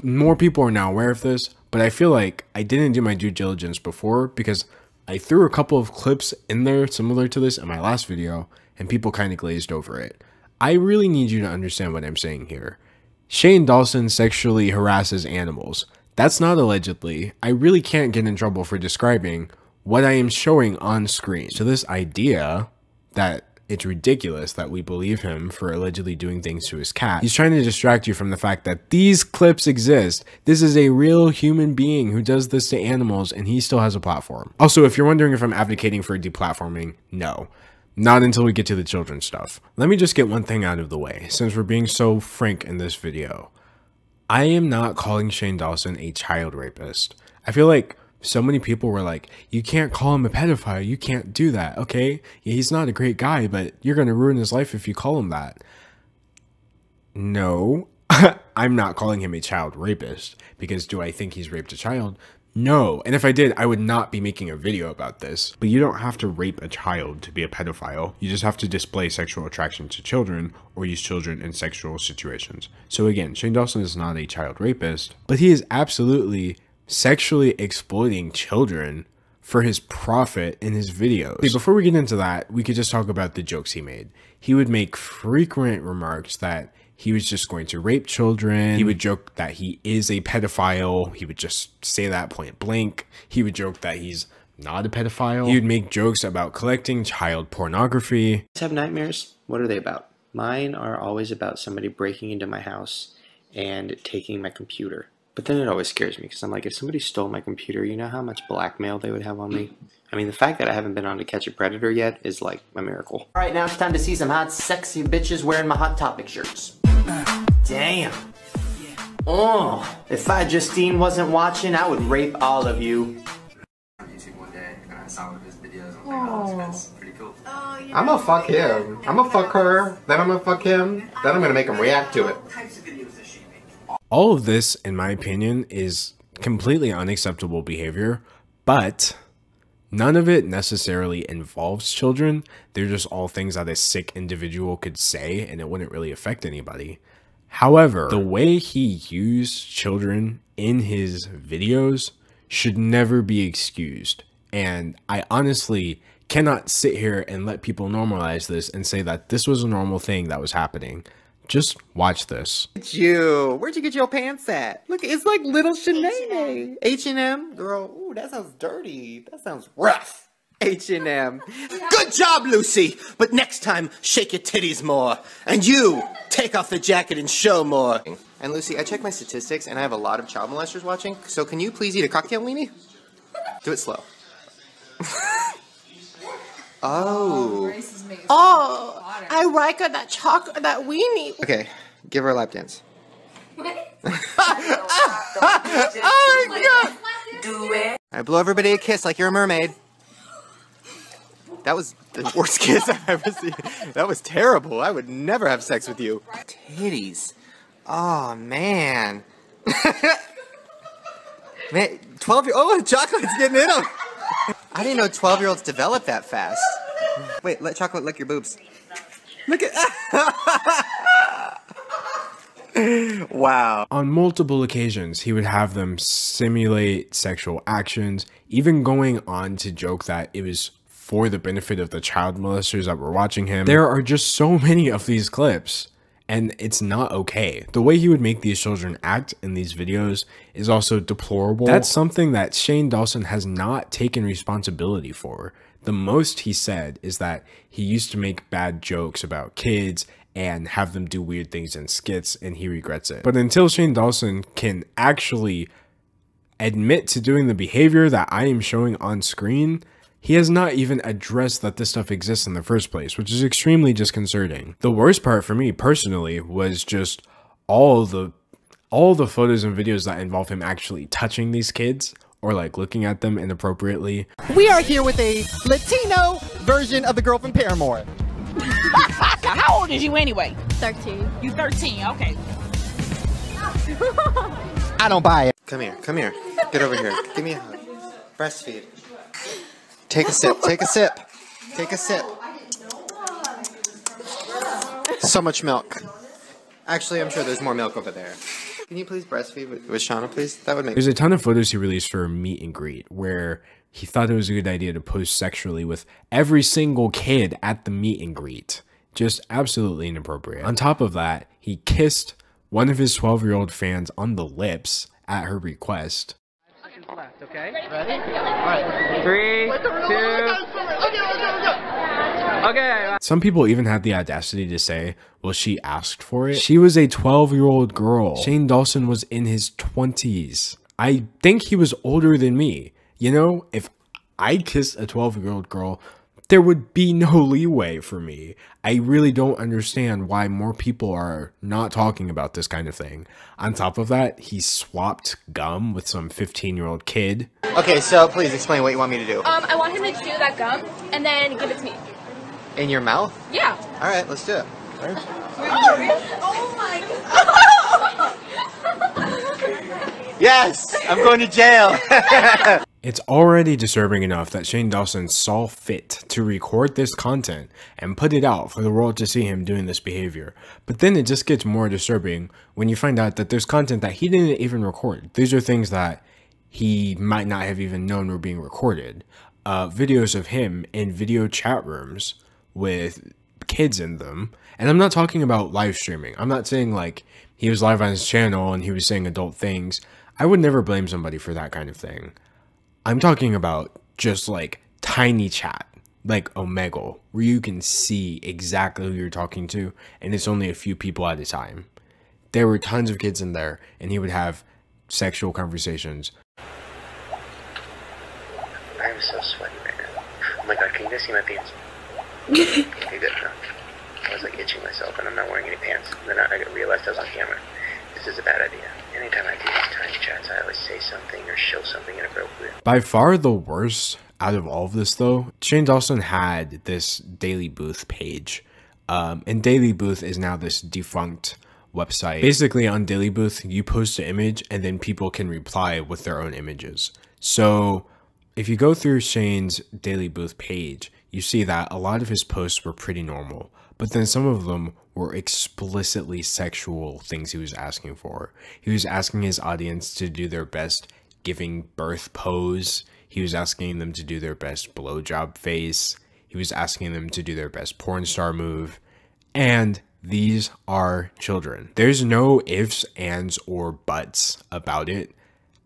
Speaker 1: more people are now aware of this. But I feel like I didn't do my due diligence before because I threw a couple of clips in there similar to this in my last video and people kind of glazed over it. I really need you to understand what I'm saying here. Shane Dawson sexually harasses animals. That's not allegedly. I really can't get in trouble for describing what I am showing on screen. So this idea that it's ridiculous that we believe him for allegedly doing things to his cat, he's trying to distract you from the fact that these clips exist. This is a real human being who does this to animals and he still has a platform. Also, if you're wondering if I'm advocating for deplatforming, no. Not until we get to the children's stuff. Let me just get one thing out of the way, since we're being so frank in this video. I am not calling Shane Dawson a child rapist. I feel like so many people were like, you can't call him a pedophile, you can't do that, okay? Yeah, he's not a great guy, but you're gonna ruin his life if you call him that. No, I'm not calling him a child rapist, because do I think he's raped a child? No, and if I did, I would not be making a video about this. But you don't have to rape a child to be a pedophile. You just have to display sexual attraction to children or use children in sexual situations. So again, Shane Dawson is not a child rapist, but he is absolutely sexually exploiting children for his profit in his videos. Okay, before we get into that, we could just talk about the jokes he made. He would make frequent remarks that he was just going to rape children. He would joke that he is a pedophile. He would just say that point blank. He would joke that he's not a pedophile. He would make jokes about collecting child pornography.
Speaker 10: Have nightmares? What are they about? Mine are always about somebody breaking into my house and taking my computer.
Speaker 3: But then it always scares me because I'm like, if somebody stole my computer, you know how much blackmail they would have on me? I mean, the fact that I haven't been on To Catch a Predator yet is like a miracle.
Speaker 5: Alright, now it's time to see some hot, sexy bitches wearing my Hot Topic shirts. Damn. Oh, if Justine wasn't watching, I would rape all of you.
Speaker 3: YouTube one day and I saw one of his videos and I was like, oh, that's pretty cool.
Speaker 8: I'm gonna fuck him. I'm gonna fuck her. Then I'm gonna fuck him. Then I'm gonna make him react to it.
Speaker 1: All of this, in my opinion, is completely unacceptable behavior, but none of it necessarily involves children. They're just all things that a sick individual could say and it wouldn't really affect anybody. However, the way he used children in his videos should never be excused. And I honestly cannot sit here and let people normalize this and say that this was a normal thing that was happening. Just watch this.
Speaker 8: It's you. Where'd you get your pants at? Look, it's like little Shanae. H&M. Girl, ooh, that sounds dirty. That sounds rough. H&M.
Speaker 2: Good job, Lucy. But next time, shake your titties more. And you, take off the jacket and show more.
Speaker 8: And Lucy, I checked my statistics and I have a lot of child molesters watching. So can you please eat a cocktail weenie? Do it slow. Oh.
Speaker 12: Oh, I like that chocolate, that weenie.
Speaker 8: Okay, give her a lap dance.
Speaker 12: Oh my god. Do it.
Speaker 8: I blow everybody a kiss like you're a mermaid. That was the worst kiss I've ever seen. That was terrible. I would never have sex with you. Titties. Oh, man. Man, 12-year-old. Oh, chocolate's getting in them. I didn't know 12-year-olds develop that fast. Wait, let chocolate lick your boobs. Look at. Wow.
Speaker 1: On multiple occasions, he would have them simulate sexual actions, even going on to joke that it was for the benefit of the child molesters that were watching him. There are just so many of these clips, and it's not okay. The way he would make these children act in these videos is also deplorable. That's something that Shane Dawson has not taken responsibility for. The most he said is that he used to make bad jokes about kids and have them do weird things in skits, and he regrets it. But until Shane Dawson can actually admit to doing the behavior that I am showing on screen, he has not even addressed that this stuff exists in the first place, which is extremely disconcerting. The worst part for me personally was just all the photos and videos that involve him actually touching these kids or like looking at them inappropriately.
Speaker 2: We are here with a Latino version of the girl from Paramore.
Speaker 14: How old is you anyway?
Speaker 11: 13.
Speaker 14: You 13, okay.
Speaker 2: I don't buy it.
Speaker 8: Come here. Come here. Get over here. Give me a hug. Breastfeed. Take a sip. Take a sip. Take a sip. So much milk. Actually, I'm sure there's more milk over there. Can you please breastfeed with Shauna, please? That would make.
Speaker 1: There's a ton of photos he released for meet and greet where he thought it was a good idea to pose sexually with every single kid at the meet and greet. Just absolutely inappropriate. On top of that, he kissed one of his 12-year-old fans on the lips at her request.
Speaker 5: Left, okay? Ready? Alright. 3, 2. Okay.
Speaker 1: Some people even had the audacity to say, well, she asked for it. She was a 12-year-old girl. Shane Dawson was in his 20s. I think he was older than me. You know, if I kissed a 12-year-old girl, there would be no leeway for me. I really don't understand why more people are not talking about this kind of thing. On top of that, he swapped gum with some 15-year-old kid.
Speaker 8: Okay, so please explain what you want me to do.
Speaker 11: I want him to chew that gum and then give it to me.
Speaker 8: In your mouth?
Speaker 11: Yeah.
Speaker 8: All right, let's do it.
Speaker 11: Oh my god.
Speaker 8: Yes, I'm going to jail.
Speaker 1: It's already disturbing enough that Shane Dawson saw fit to record this content and put it out for the world to see him doing this behavior. But then it just gets more disturbing when you find out that there's content that he didn't even record. These are things that he might not have even known were being recorded. Videos of him in video chat rooms with kids in them. And I'm not talking about live streaming. I'm not saying like he was live on his channel and he was saying adult things. I would never blame somebody for that kind of thing. I'm talking about just like tiny chat, like Omegle, where you can see exactly who you're talking to and it's only a few people at a time. There were tons of kids in there and he would have sexual conversations.
Speaker 3: I am so sweaty right now. Oh my god, can you guys see my pants? Okay, good. No. I was like itching myself and I'm not wearing any pants. And then I realized I was on camera. This is a bad idea. Anytime I do these tiny chats, I always say something or show something inappropriate.
Speaker 1: By far the worst out of all of this though, Shane Dawson had this Daily Booth page. And Daily Booth is now this defunct website. Basically on Daily Booth, you post an image and then people can reply with their own images. So if you go through Shane's Daily Booth page, you see that a lot of his posts were pretty normal, but then some of them were explicitly sexual things he was asking for. He was asking his audience to do their best giving birth pose. He was asking them to do their best blowjob face. He was asking them to do their best porn star move. And these are children. There's no ifs, ands, or buts about it.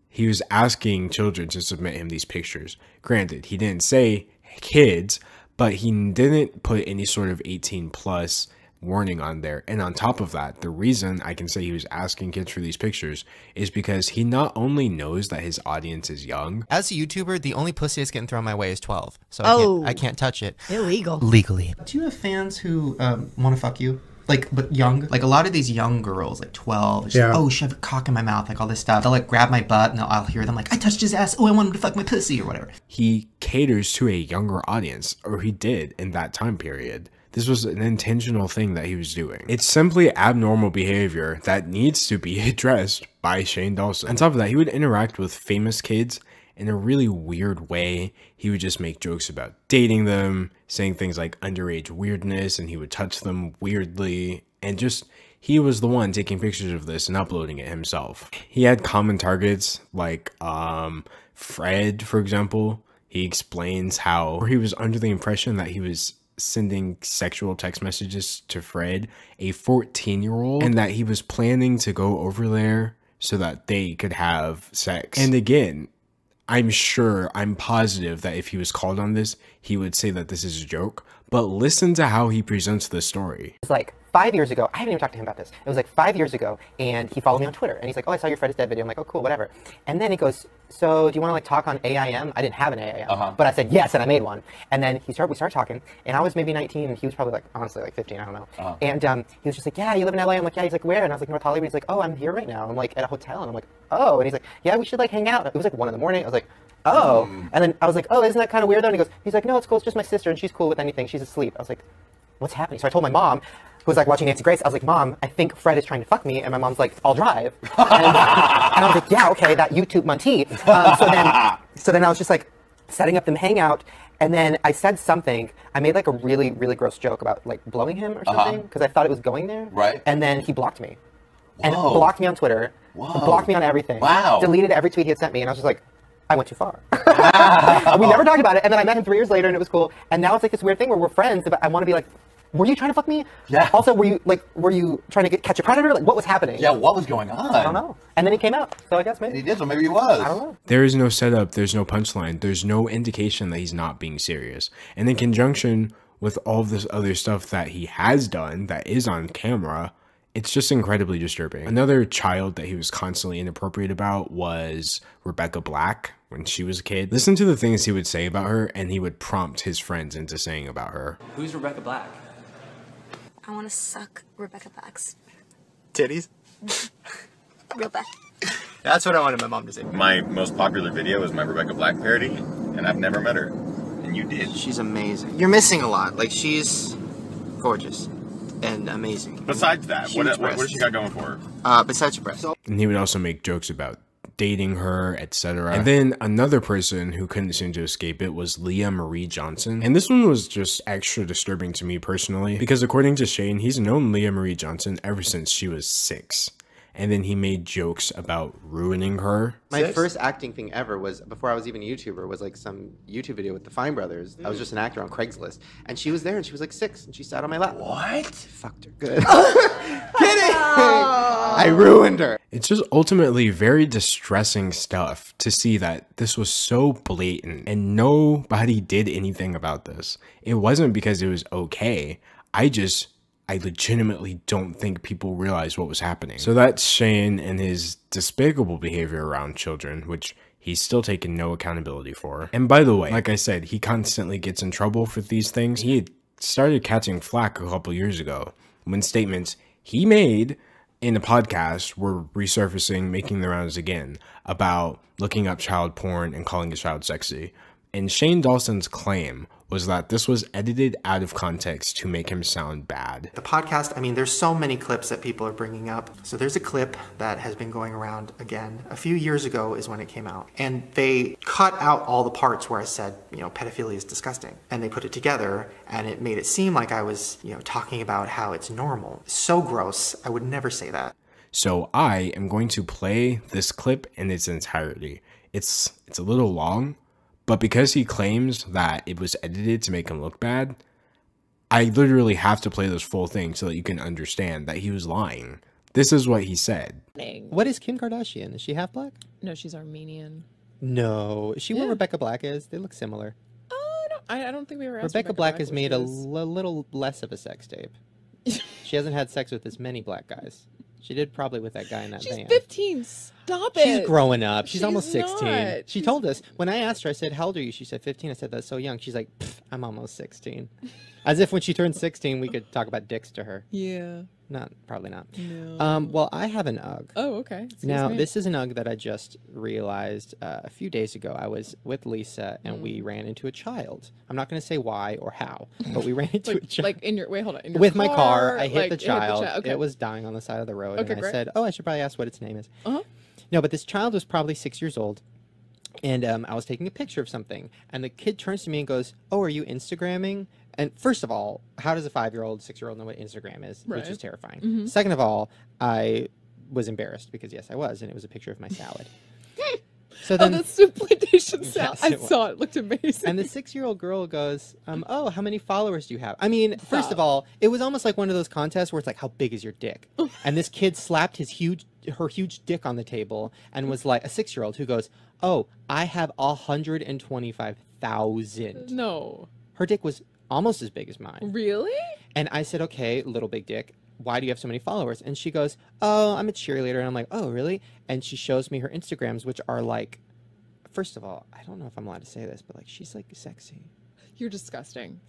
Speaker 1: He was asking children to submit him these pictures. Granted, he didn't say kids, but he didn't put any sort of 18 plus warning on there. And on top of that, the reason I can say he was asking kids for these pictures is because he not only knows that his audience is young.
Speaker 8: As a YouTuber, the only pussy that's getting thrown my way is 12. So I can't touch it.
Speaker 18: Illegal.
Speaker 8: Legally. Do you have fans who want to fuck you? Like, but young? Like, a lot of these young girls, like 12, just,
Speaker 1: Yeah.
Speaker 8: oh, shove a cock in my mouth, like all this stuff. They'll, like, grab my butt, and I'll hear them, like, I touched his ass. Oh, I want him to fuck my pussy, or whatever.
Speaker 1: He caters to a younger audience, or he did in that time period. This was an intentional thing that he was doing. It's simply abnormal behavior that needs to be addressed by Shane Dawson. On top of that, he would interact with famous kids in a really weird way. He would just make jokes about dating them, saying things like underage weirdness, and he would touch them weirdly, and just, he was the one taking pictures of this and uploading it himself. He had common targets like Fred, for example. He explains how he was under the impression that he was sending sexual text messages to Fred, a 14-year-old, and that he was planning to go over there so that they could have sex. And again, I'm positive that if he was called on this, he would say that this is a joke, but listen to how he presents the story.
Speaker 8: It's like 5 years ago, I haven't even talked to him about this. It was like 5 years ago, and he followed me on Twitter, and he's like, oh, I saw your Fred is Dead video. I'm like, oh, cool, whatever. And then he goes, so do you want to like talk on AIM? I didn't have an AIM, but I said yes, and I made one. And then we started talking, and I was maybe 19, and he was probably like, honestly, like 15, I don't know. And he was just like, yeah, you live in LA? I'm like, yeah. He's like, where? And I was like, North Hollywood. He's like, oh, I'm here right now. I'm like at a hotel, and I'm like, oh. And he's like, yeah, we should like hang out. It was like 1 in the morning. I was like, oh. And then I was like, oh, isn't that kind of weird though? And he's like, no, it's cool. It's just my sister, and she's cool with anything. She's asleep. I was like, what's happening? So I told my mom, who was like watching Nancy Grace, I was like, Mom, I think Fred is trying to fuck me. And my mom's like, I'll drive. And I was like, yeah, okay, that YouTube Monty. So then I was just like setting up them hangout. And then I said something. I made like a really, really gross joke about like blowing him or something because I thought it was going there.
Speaker 19: Right.
Speaker 8: And then he blocked me. And blocked me on Twitter. Blocked me on everything.
Speaker 19: Wow.
Speaker 8: Deleted every tweet he had sent me. And I was just like, I went too far. We never talked about it. And then I met him 3 years later and it was cool. And now it's like this weird thing where we're friends, but I want to be like, were you trying to fuck me?
Speaker 19: Yeah.
Speaker 8: Also, were you trying to catch a predator? Like, what was happening?
Speaker 19: Yeah, what was going on?
Speaker 8: I don't know. And then he came out, so I guess maybe.
Speaker 19: He did, so maybe he was.
Speaker 8: I don't know.
Speaker 1: There is no setup, there's no punchline, there's no indication that he's not being serious. And in conjunction with all of this other stuff that he has done that is on camera, it's just incredibly disturbing. Another child that he was constantly inappropriate about was Rebecca Black when she was a kid. Listen to the things he would say about her, and he would prompt his friends into saying about her.
Speaker 20: Who's Rebecca Black?
Speaker 21: I want to suck Rebecca Black's
Speaker 8: titties.
Speaker 21: Real bad.
Speaker 8: That's what I wanted my mom to say.
Speaker 22: My most popular video is my Rebecca Black parody, and I've never met her. And you did.
Speaker 8: She's amazing. You're missing a lot. Like, she's gorgeous and amazing.
Speaker 22: Besides that, what does she got going for her?
Speaker 8: Besides her breasts.
Speaker 1: And he would also make jokes about dating her, etc. And then another person who couldn't seem to escape it was Leah Marie Johnson. And this one was just extra disturbing to me personally, because according to Shane, he's known Leah Marie Johnson ever since she was 6. And then he made jokes about ruining her.
Speaker 3: My first acting thing ever was, before I was even a YouTuber, was like some YouTube video with the Fine Brothers. I was just an actor on Craigslist. And she was there and she was like 6 and she sat on my lap.
Speaker 19: What?
Speaker 3: Fucked her good. Kidding! I ruined her.
Speaker 1: It's just ultimately very distressing stuff to see that this was so blatant and nobody did anything about this. It wasn't because it was okay. I I legitimately don't think people realized what was happening. So that's Shane and his despicable behavior around children, which he's still taken no accountability for. And by the way, like I said, he constantly gets in trouble for these things. He had started catching flack a couple years ago when statements he made in a podcast were resurfacing, making the rounds again, about looking up child porn and calling a child sexy. And Shane Dawson's claim was that this was edited out of context to make him sound bad.
Speaker 8: The podcast, I mean, there's so many clips that people are bringing up. So there's a clip that has been going around again. A few years ago is when it came out. And they cut out all the parts where I said, you know, pedophilia is disgusting. And they put it together and it made it seem like I was, you know, talking about how it's normal. So gross. I would never say that.
Speaker 1: So I am going to play this clip in its entirety. It's a little long, but because he claims that it was edited to make him look bad, I literally have to play this full thing so that you can understand that he was lying. This is what he said.
Speaker 18: What is Kim Kardashian? Is she half black?
Speaker 19: No, she's Armenian.
Speaker 18: No. Is she what Rebecca Black is? They look similar.
Speaker 19: I don't think we ever asked
Speaker 18: Rebecca Black has made a little less of a sex tape. She hasn't had sex with as many black guys. She did probably with that guy in that van.
Speaker 19: She's 15. Stop it.
Speaker 18: She's growing up. She's almost 16.
Speaker 19: Not.
Speaker 18: She told us, when I asked her, I said, how old are you? She said 15. I said, that's so young. She's like, I'm almost 16. As if when she turned 16, we could talk about dicks to her.
Speaker 19: Yeah.
Speaker 18: Probably not.
Speaker 19: No.
Speaker 18: Well, I have an UGG.
Speaker 19: Oh, okay.
Speaker 18: Now, this is an UGG that I just realized a few days ago. I was with Lisa and we ran into a child. I'm not going to say why or how, but we ran into a child.
Speaker 19: Like in your, wait, hold on. In your
Speaker 18: with my car, I hit
Speaker 19: like,
Speaker 18: the child.
Speaker 19: Okay.
Speaker 18: It was dying on the side of the road.
Speaker 19: Okay,
Speaker 18: and I
Speaker 19: great.
Speaker 18: said, oh, I should probably ask what its name is. No, but this child was probably 6 years old. And I was taking a picture of something. And the kid turns to me and goes, oh, are you Instagramming? And first of all, how does a 5-year-old, 6-year-old know what Instagram is?
Speaker 19: Right.
Speaker 18: Which is terrifying.
Speaker 19: Mhm.
Speaker 18: Second of all, I was embarrassed because, yes, I was. And it was a picture of my salad. So then,
Speaker 19: that's the plantation salad.
Speaker 18: Yes,
Speaker 19: I saw it. It looked amazing.
Speaker 18: and the 6-year-old girl goes, oh, how many followers do you have? I mean, first of all, it was almost like one of those contests where it's like, how big is your dick? And this kid slapped her huge dick on the table and was like, a 6-year-old who goes, oh, I have 125,000.
Speaker 19: No.
Speaker 18: Her dick was almost as big as mine.
Speaker 19: Really?
Speaker 18: And I said, okay, little big dick, why do you have so many followers? And she goes, oh, I'm a cheerleader. And I'm like, oh, really? And she shows me her Instagrams, which are like, first of all, I don't know if I'm allowed to say this, but like, she's like sexy.
Speaker 19: You're disgusting.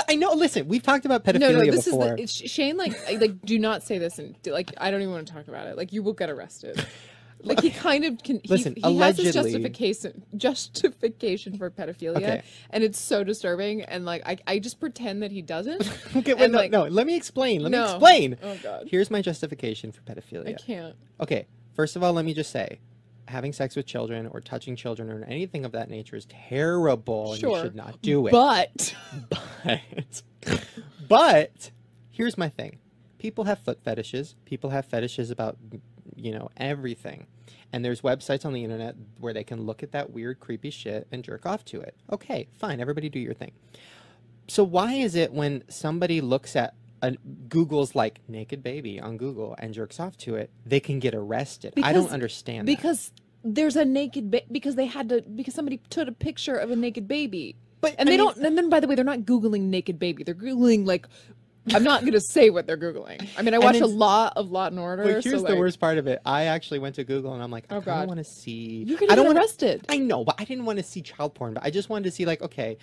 Speaker 18: I know. Listen, we've talked about pedophilia before.
Speaker 19: Shane, like, do not say this, and like, I don't even want to talk about it. Like, you will get arrested. Like, he kind of can.
Speaker 18: Listen,
Speaker 19: he has his
Speaker 18: allegedly-
Speaker 19: justification for pedophilia,
Speaker 18: Okay.
Speaker 19: and it's so disturbing. And like, I just pretend that he doesn't.
Speaker 18: Okay, wait,
Speaker 19: and,
Speaker 18: no, let me explain. Let me
Speaker 19: No.
Speaker 18: explain.
Speaker 19: Oh God.
Speaker 18: Here's my justification for pedophilia.
Speaker 19: I can't.
Speaker 18: Okay, first of all, let me just say, having sex with children or touching children or anything of that nature is terrible, and
Speaker 19: Sure.
Speaker 18: you should not do it. But here's my thing. People have foot fetishes. People have fetishes about, you know, everything. And there's websites on the internet where they can look at that weird, creepy shit and jerk off to it. Okay, fine. Everybody do your thing. So why is it when somebody looks at Google's like naked baby on Google and jerks off to it, they can get arrested? I don't understand that.
Speaker 19: Because there's a naked because somebody took a picture of a naked baby.
Speaker 18: But
Speaker 19: and and then by the way, they're not Googling naked baby. They're Googling like, I'm not going to say what they're Googling. I mean, I watch a lot of Law and Order.
Speaker 18: But here's
Speaker 19: so
Speaker 18: the
Speaker 19: like,
Speaker 18: worst part of it. I actually went to Google and I'm like, I
Speaker 19: Oh,
Speaker 18: don't
Speaker 19: God.
Speaker 18: want to see.
Speaker 19: You're gonna
Speaker 18: I don't
Speaker 19: get
Speaker 18: wanna-
Speaker 19: arrested.
Speaker 18: I know, but I didn't want to see child porn. But I just wanted to see like, okay,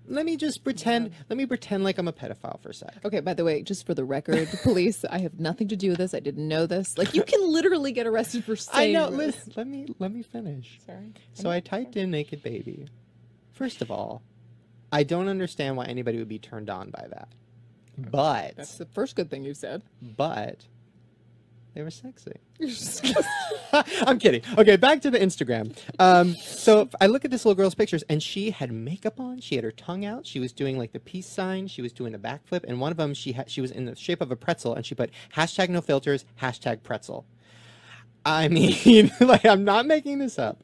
Speaker 18: let me just pretend. Let me pretend like I'm a pedophile for a sec.
Speaker 19: Okay, by the way, just for the record, police, I have nothing to do with this. I didn't know this. Like, you can literally get arrested for saying
Speaker 18: I know.
Speaker 19: this.
Speaker 18: Listen, let me finish.
Speaker 19: Sorry.
Speaker 18: So I typed in naked baby. First of all, I don't understand why anybody would be turned on by that. But
Speaker 19: That's the first good thing you said.
Speaker 18: But they were sexy.
Speaker 19: You're just
Speaker 18: I'm kidding. Okay, back to the Instagram. So I look at this little girl's pictures, and she had makeup on. She had her tongue out. She was doing like the peace sign. She was doing a backflip, and one of them she was in the shape of a pretzel, and she put #NoFilters, #pretzel. I mean, like, I'm not making this up.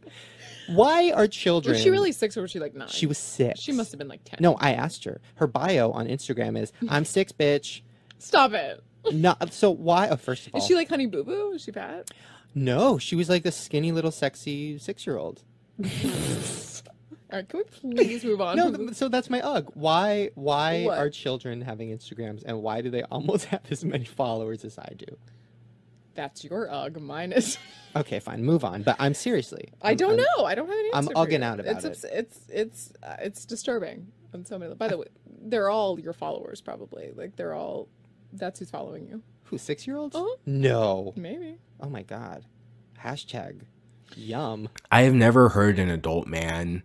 Speaker 18: Why are children?
Speaker 19: Was she really 6 or was she like 9?
Speaker 18: She was 6.
Speaker 19: She must have been like 10.
Speaker 18: No, I asked her. Her bio on Instagram is "I'm 6, bitch."
Speaker 19: Stop it.
Speaker 18: No, so why? Oh, first of all,
Speaker 19: Is she like Honey Boo Boo? Is she fat?
Speaker 18: no, she was like the skinny little sexy 6-year-old.
Speaker 19: All right, can we please move on?
Speaker 18: No, so that's my UG. Why
Speaker 19: What?
Speaker 18: are children having Instagrams, and why do they almost have as many followers as I do?
Speaker 19: That's your UG. Mine is.
Speaker 18: Okay, fine, move on. But I'm seriously.
Speaker 19: I don't know. I don't have any
Speaker 18: I'm
Speaker 19: answer for
Speaker 18: ugging
Speaker 19: you.
Speaker 18: out about it.
Speaker 19: It's disturbing on so many. By the way, they're all your followers, probably. Like they're all. That's who's following you.
Speaker 18: Who, 6-year-olds?
Speaker 19: Uh-huh.
Speaker 18: No.
Speaker 19: Maybe.
Speaker 18: Oh my god. Hashtag yum.
Speaker 1: I have never heard an adult man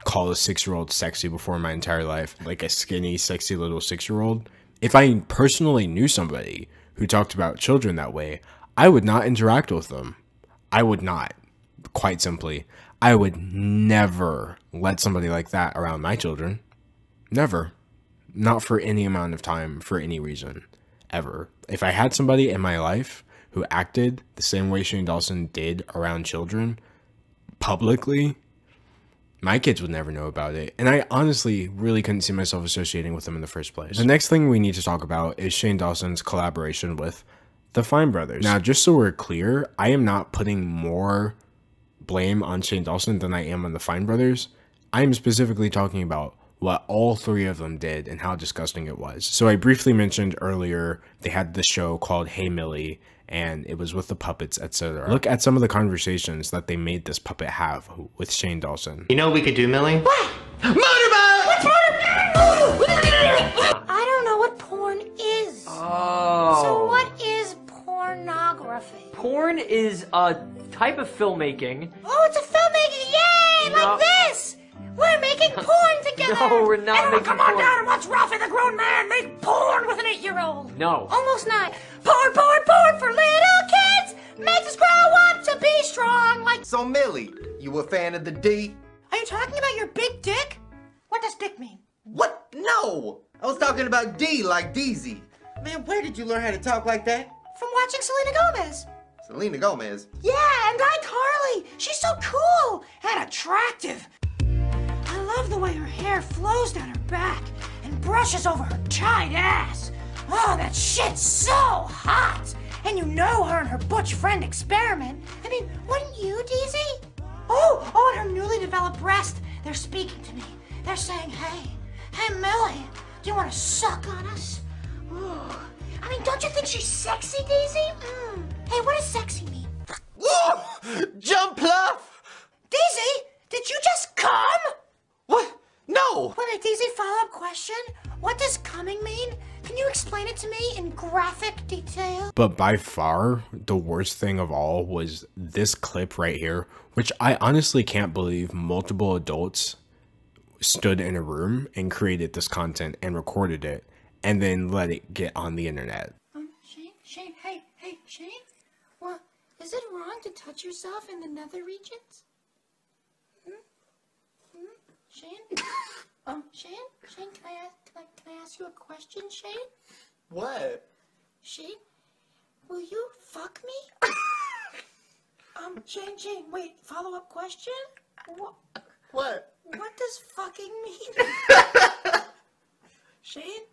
Speaker 1: call a 6-year-old sexy before in my entire life. Like a skinny, sexy little 6-year-old. If I personally knew somebody who talked about children that way, I would not interact with them. I would not. Quite simply. I would never let somebody like that around my children. Never. Not for any amount of time, for any reason. Ever. If I had somebody in my life who acted the same way Shane Dawson did around children, publicly, my kids would never know about it. And I honestly really couldn't see myself associating with them in the first place. The next thing we need to talk about is Shane Dawson's collaboration with the Fine Brothers. Now, just so we're clear, I am not putting more blame on Shane Dawson than I am on the Fine Brothers. I am specifically talking about what all three of them did and how disgusting it was. So I briefly mentioned earlier they had this show called Hey Millie, and it was with the puppets, etc. Look at some of the conversations that they made this puppet have with Shane Dawson.
Speaker 8: You know what we could do, Millie?
Speaker 11: What? Motorbike! What's motorbike? I don't know what porn is.
Speaker 4: Oh.
Speaker 11: So what is pornography?
Speaker 4: Porn is a type of filmmaking.
Speaker 11: Oh, it's a filmmaking! Yay!
Speaker 4: No.
Speaker 11: Like this! We're making porn together!
Speaker 4: No, we're not making
Speaker 11: come on
Speaker 4: porn.
Speaker 11: down and watch Ralphie the grown man make porn with an 8-year-old!
Speaker 4: No.
Speaker 11: Almost not. Porn, porn, porn for little kids! Makes us grow up to be strong like...
Speaker 20: So, Millie, you a fan of the D?
Speaker 11: Are you talking about your big dick? What does dick mean?
Speaker 20: What? No! I was talking about D like Deezy. Man, where did you learn how to talk like that?
Speaker 11: From watching Selena Gomez.
Speaker 20: Selena Gomez.
Speaker 11: Yeah, and iCarly. She's so cool and attractive. I love the way her hair flows down her back and brushes over her tight ass. Oh, that shit's so hot. And you know her and her butch friend experiment. I mean, wouldn't you, Deezy? Oh, and her newly developed breast. They're speaking to me. They're saying, hey, Millie, do you want to suck on us? Ooh. I mean, don't you think she's sexy, Daisy? Hey, what does sexy mean?
Speaker 20: Jump pluff!
Speaker 11: Daisy, did you just come?
Speaker 20: What? No!
Speaker 11: Wait, Daisy, follow-up question. What does coming mean? Can you explain it to me in graphic detail?
Speaker 1: But by far, the worst thing of all was this clip right here, which I honestly can't believe multiple adults stood in a room and created this content and recorded it and then let it get on the internet.
Speaker 11: Shane, hey, Shane? Well, is it wrong to touch yourself in the nether regions? Shane? Shane, can I ask you a question, Shane?
Speaker 20: What?
Speaker 11: Shane, will you fuck me? Shane, wait, follow-up question? What? What does fucking mean? Shane?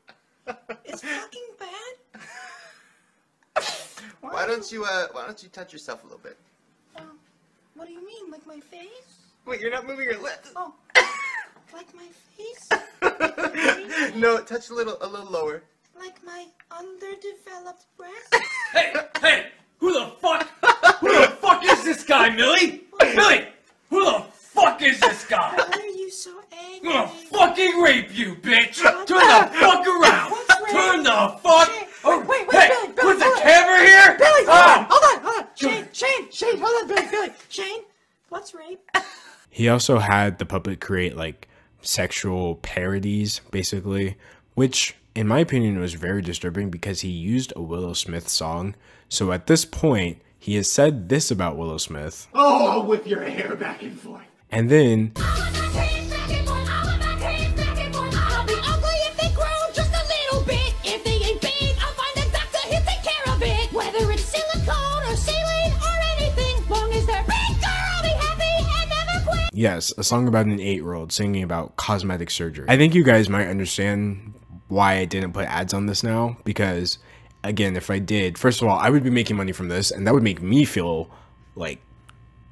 Speaker 11: Is fucking bad?
Speaker 20: Why don't you touch yourself a little bit?
Speaker 11: What do you mean, like my face?
Speaker 20: Wait, you're not moving your lips.
Speaker 11: Oh, like my face?
Speaker 20: No, touch a little lower.
Speaker 11: Like my underdeveloped breast?
Speaker 4: Hey! Who the fuck is this guy, Millie? Millie! Who the fuck is this guy?
Speaker 11: Why are you so angry?
Speaker 4: I'm gonna fucking rape you, bitch! Turn the fuck around! Turn the fuck...
Speaker 11: Wait,
Speaker 4: hey,
Speaker 11: Billy,
Speaker 4: put the
Speaker 11: hold on.
Speaker 4: camera here!
Speaker 11: Billy, hold on! Shane, hold on, Billy. Shane, what's rape?
Speaker 1: He also had the puppet create like sexual parodies, basically, which in my opinion was very disturbing because he used a Willow Smith song. So at this point, he has said this about Willow Smith.
Speaker 20: Oh, I'll whip your hair back and forth.
Speaker 1: And then yes, a song about an 8-year-old singing about cosmetic surgery. I think you guys might understand why I didn't put ads on this now, because again, if I did, first of all, I would be making money from this and that would make me feel like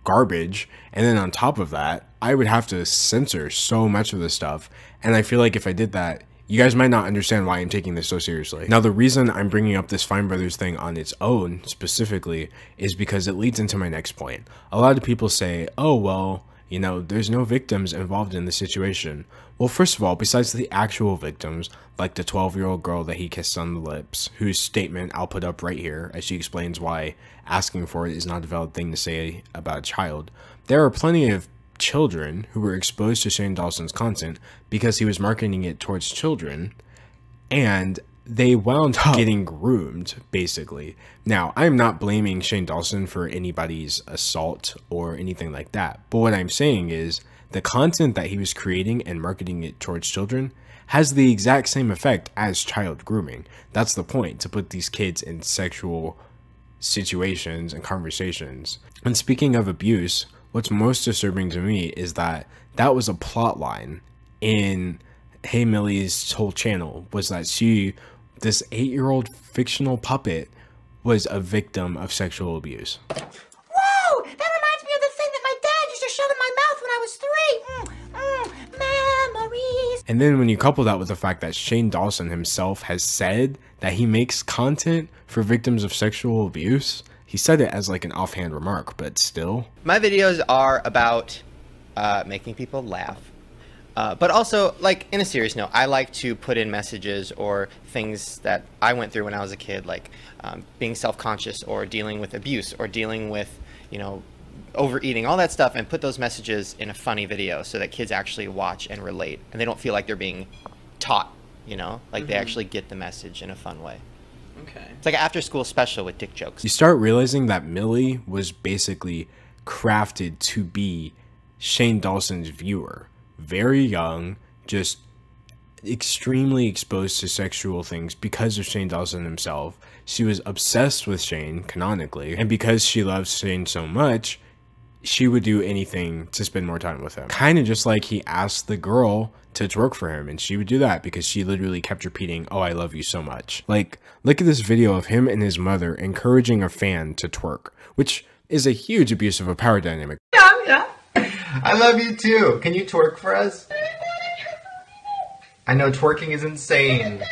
Speaker 1: garbage. And then on top of that, I would have to censor so much of this stuff. And I feel like if I did that, you guys might not understand why I'm taking this so seriously. Now, the reason I'm bringing up this Fine Brothers thing on its own specifically is because it leads into my next point. A lot of people say, oh, well, you know, there's no victims involved in the situation. Well, first of all, besides the actual victims, like the 12-year-old girl that he kissed on the lips, whose statement I'll put up right here as she explains why asking for it is not a valid thing to say about a child, there are plenty of children who were exposed to Shane Dawson's content because he was marketing it towards children, and they wound up getting groomed, basically. Now, I'm not blaming Shane Dawson for anybody's assault or anything like that, but what I'm saying is the content that he was creating and marketing it towards children has the exact same effect as child grooming. That's the point, to put these kids in sexual situations and conversations. And speaking of abuse, what's most disturbing to me is that that was a plot line in Hey Millie's whole channel, was that this 8-year-old fictional puppet, was a victim of sexual abuse.
Speaker 11: Whoa! That reminds me of the thing that my dad used to shove in my mouth when I was 3. Memories.
Speaker 1: And then when you couple that with the fact that Shane Dawson himself has said that he makes content for victims of sexual abuse, he said it as like an offhand remark, but still.
Speaker 18: My videos are about making people laugh. But also, like, in a serious note, I like to put in messages or things that I went through when I was a kid, like being self-conscious or dealing with abuse or dealing with, you know, overeating, all that stuff, and put those messages in a funny video so that kids actually watch and relate, and they don't feel like they're being taught, you know, like they actually get the message in a fun way.
Speaker 10: Okay.
Speaker 18: It's like an after-school special with dick jokes.
Speaker 1: You start realizing that Millie was basically crafted to be Shane Dawson's viewer. Very young, just extremely exposed to sexual things because of Shane Dawson himself. She was obsessed with Shane, canonically, and because she loves Shane so much, she would do anything to spend more time with him. Kind of just like he asked the girl to twerk for him, and she would do that because she literally kept repeating, "Oh, I love you so much." Like, look at this video of him and his mother encouraging a fan to twerk, which is a huge abuse of a power dynamic.
Speaker 8: Yeah. I love you too. Can you twerk for us? I know twerking is insane.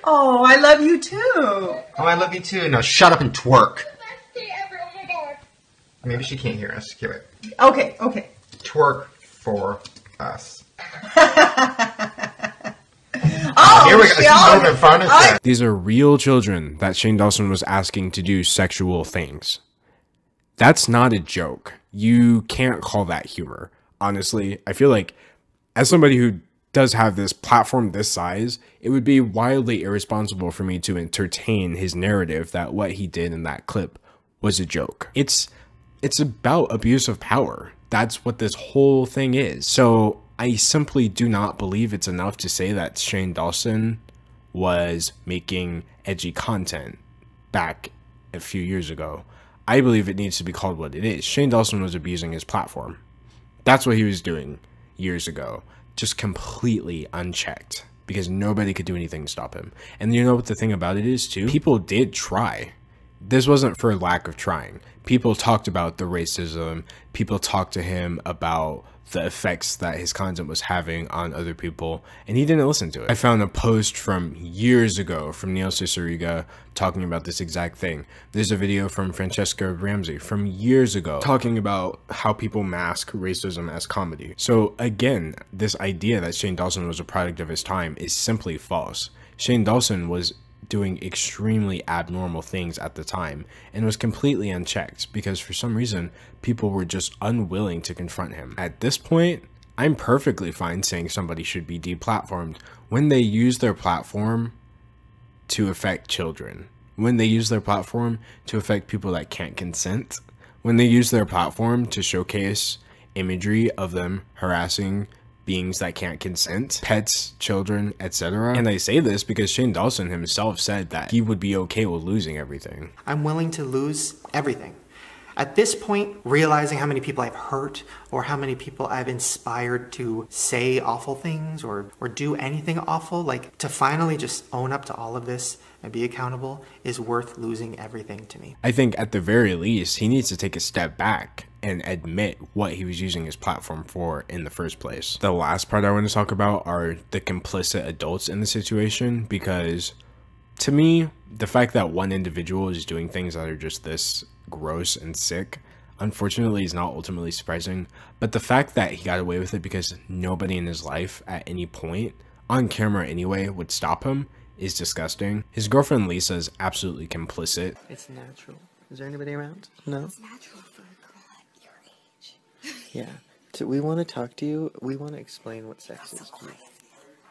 Speaker 12: Oh, I love you too.
Speaker 8: Oh, I love you too. Now shut up and twerk. Maybe she can't hear us. Give it.
Speaker 12: Okay.
Speaker 8: Twerk for us.
Speaker 12: Oh,
Speaker 8: here we go. She's moving front and center.
Speaker 1: These are real children that Shane Dawson was asking to do sexual things. That's not a joke. You can't call that humor. Honestly, I feel like as somebody who does have this platform this size, it would be wildly irresponsible for me to entertain his narrative that what he did in that clip was a joke. It's about abuse of power. That's what this whole thing is. So I simply do not believe it's enough to say that Shane Dawson was making edgy content back a few years ago. I believe it needs to be called what it is. Shane Dawson was abusing his platform. That's what he was doing years ago, just completely unchecked, because nobody could do anything to stop him. And you know what the thing about it is too? People did try. This wasn't for lack of trying. People talked about the racism. People talked to him about the effects that his content was having on other people, and he didn't listen to it. I found a post from years ago from Neil Ciceriga talking about this exact thing. There's a video from Francesca Ramsey from years ago talking about how people mask racism as comedy. So again, this idea that Shane Dawson was a product of his time is simply false. Shane Dawson was doing extremely abnormal things at the time and was completely unchecked because for some reason people were just unwilling to confront him. At this point, I'm perfectly fine saying somebody should be deplatformed when they use their platform to affect children, when they use their platform to affect people that can't consent, when they use their platform to showcase imagery of them harassing beings that can't consent, pets, children, etc. And I say this because Shane Dawson himself said that he would be okay with losing everything.
Speaker 8: I'm willing to lose everything. At this point, realizing how many people I've hurt or how many people I've inspired to say awful things or do anything awful, like to finally just own up to all of this and be accountable is worth losing everything to me.
Speaker 1: I think at the very least, he needs to take a step back and admit what he was using his platform for in the first place. The last part I want to talk about are the complicit adults in the situation, because to me, the fact that one individual is doing things that are just this gross and sick, unfortunately, is not ultimately surprising. But the fact that he got away with it because nobody in his life at any point, on camera anyway, would stop him is disgusting. His girlfriend Lisa is absolutely complicit.
Speaker 18: It's natural. Is there anybody around? No?
Speaker 21: It's natural for a girl at your age.
Speaker 18: Yeah. So we want to talk to you. We want to explain what sex is.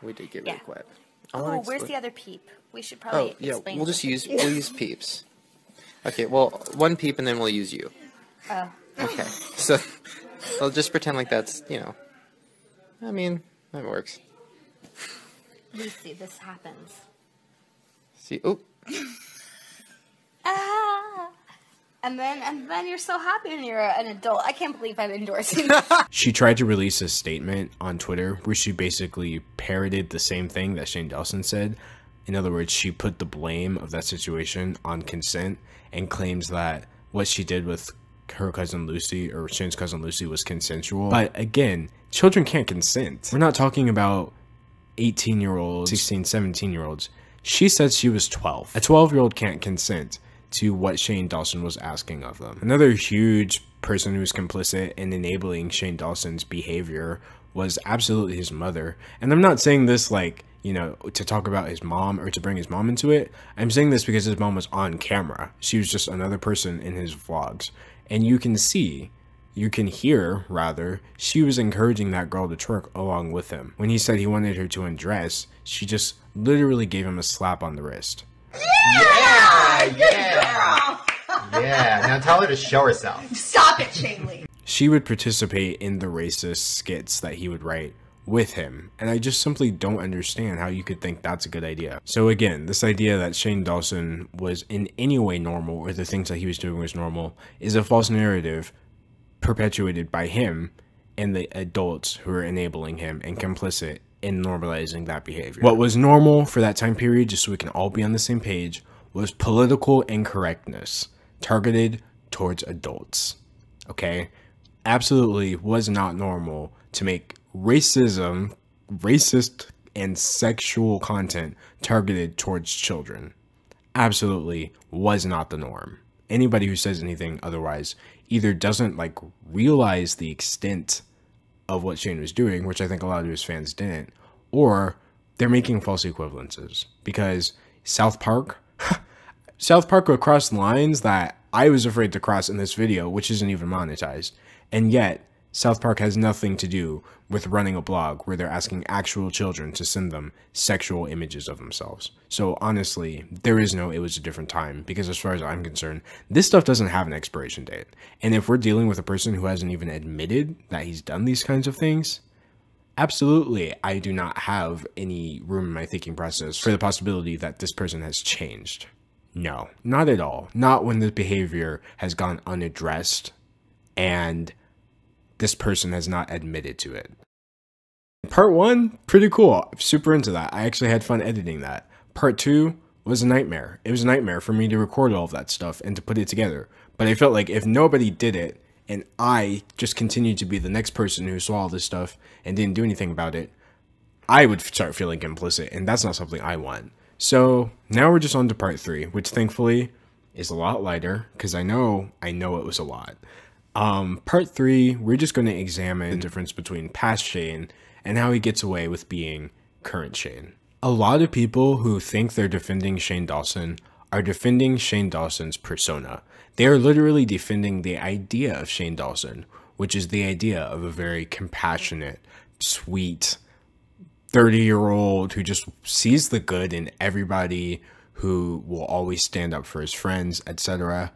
Speaker 18: We did get really quiet.
Speaker 21: Oh, where's the other peep? We should probably explain.
Speaker 18: We'll just use peeps. Okay, well, one peep and then we'll use you.
Speaker 21: Oh.
Speaker 18: Okay. So I'll just pretend like that's, I mean, that works.
Speaker 21: You see, this happens.
Speaker 18: See, oh.
Speaker 21: And then you're so happy when you're an adult. I can't believe I'm endorsing.
Speaker 1: She tried to release a statement on Twitter where she basically parroted the same thing that Shane Dawson said. In other words, she put the blame of that situation on consent and claims that what she did with her cousin Lucy, or Shane's cousin Lucy, was consensual. But again, children can't consent. We're not talking about 18-year-olds, 16, 17-year-olds. She said she was 12. A 12-year-old can't consent to what Shane Dawson was asking of them. Another huge person who was complicit in enabling Shane Dawson's behavior was absolutely his mother. And I'm not saying this like, to talk about his mom or to bring his mom into it. I'm saying this because his mom was on camera. She was just another person in his vlogs. And you can hear, she was encouraging that girl to twerk along with him. When he said he wanted her to undress, she just literally gave him a slap on the wrist.
Speaker 6: Yeah, now tell her to show herself.
Speaker 21: Stop it, Shane Lee.
Speaker 1: She would participate in the racist skits that he would write with him, and I just simply don't understand how you could think that's a good idea. So again, this idea that Shane Dawson was in any way normal, or the things that he was doing was normal, is a false narrative perpetuated by him and the adults who are enabling him and complicit in normalizing that behavior. What was normal for that time period, just so we can all be on the same page, was political incorrectness targeted towards adults. Okay? Absolutely was not normal to make racist and sexual content targeted towards children. Absolutely was not the norm. Anybody who says anything otherwise either doesn't realize the extent of what Shane was doing, which I think a lot of his fans didn't, or they're making false equivalences. Because South Park would cross lines that I was afraid to cross in this video, which isn't even monetized. And yet, South Park has nothing to do with running a blog where they're asking actual children to send them sexual images of themselves. So honestly, there is no "it was a different time," because as far as I'm concerned, this stuff doesn't have an expiration date. And if we're dealing with a person who hasn't even admitted that he's done these kinds of things, absolutely, I do not have any room in my thinking process for the possibility that this person has changed. No, not at all. Not when the behavior has gone unaddressed and this person has not admitted to it. Part 1, pretty cool. I'm super into that. I actually had fun editing that. Part 2 was a nightmare. It was a nightmare for me to record all of that stuff and to put it together. But I felt like if nobody did it and I just continued to be the next person who saw all this stuff and didn't do anything about it, I would start feeling complicit, and that's not something I want. So now we're just on to part 3, which thankfully is a lot lighter because I know it was a lot. Part 3, we're just going to examine the difference between past Shane and how he gets away with being current Shane. A lot of people who think they're defending Shane Dawson are defending Shane Dawson's persona. They are literally defending the idea of Shane Dawson, which is the idea of a very compassionate, sweet, 30-year-old who just sees the good in everybody, who will always stand up for his friends, etc.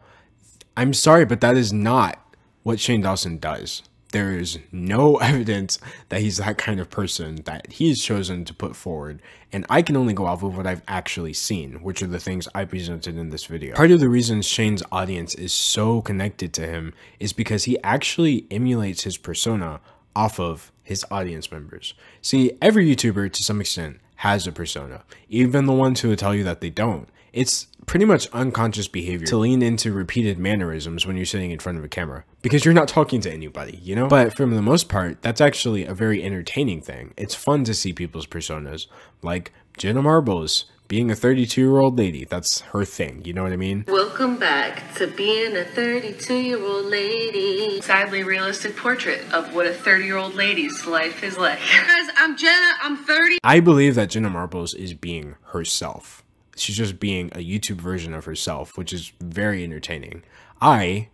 Speaker 1: I'm sorry, but that is not what Shane Dawson does. There's no evidence that he's that kind of person that he's chosen to put forward, and I can only go off of what I've actually seen, which are the things I presented in this video. Part of the reason Shane's audience is so connected to him is because he actually emulates his persona off of his audience members. See, every YouTuber to some extent has a persona, even the ones who will tell you that they don't. It's pretty much unconscious behavior to lean into repeated mannerisms when you're sitting in front of a camera, because you're not talking to anybody, you know? But for the most part, that's actually a very entertaining thing. It's fun to see people's personas, like Jenna Marbles being a 32-year-old lady. That's her thing, you know what I mean?
Speaker 7: Welcome back to being a 32-year-old lady. Sadly realistic portrait of what a 30-year-old lady's life is like. Guys, I'm Jenna, I'm 30.
Speaker 1: I believe that Jenna Marbles is being herself. She's just being a YouTube version of herself, which is very entertaining. God,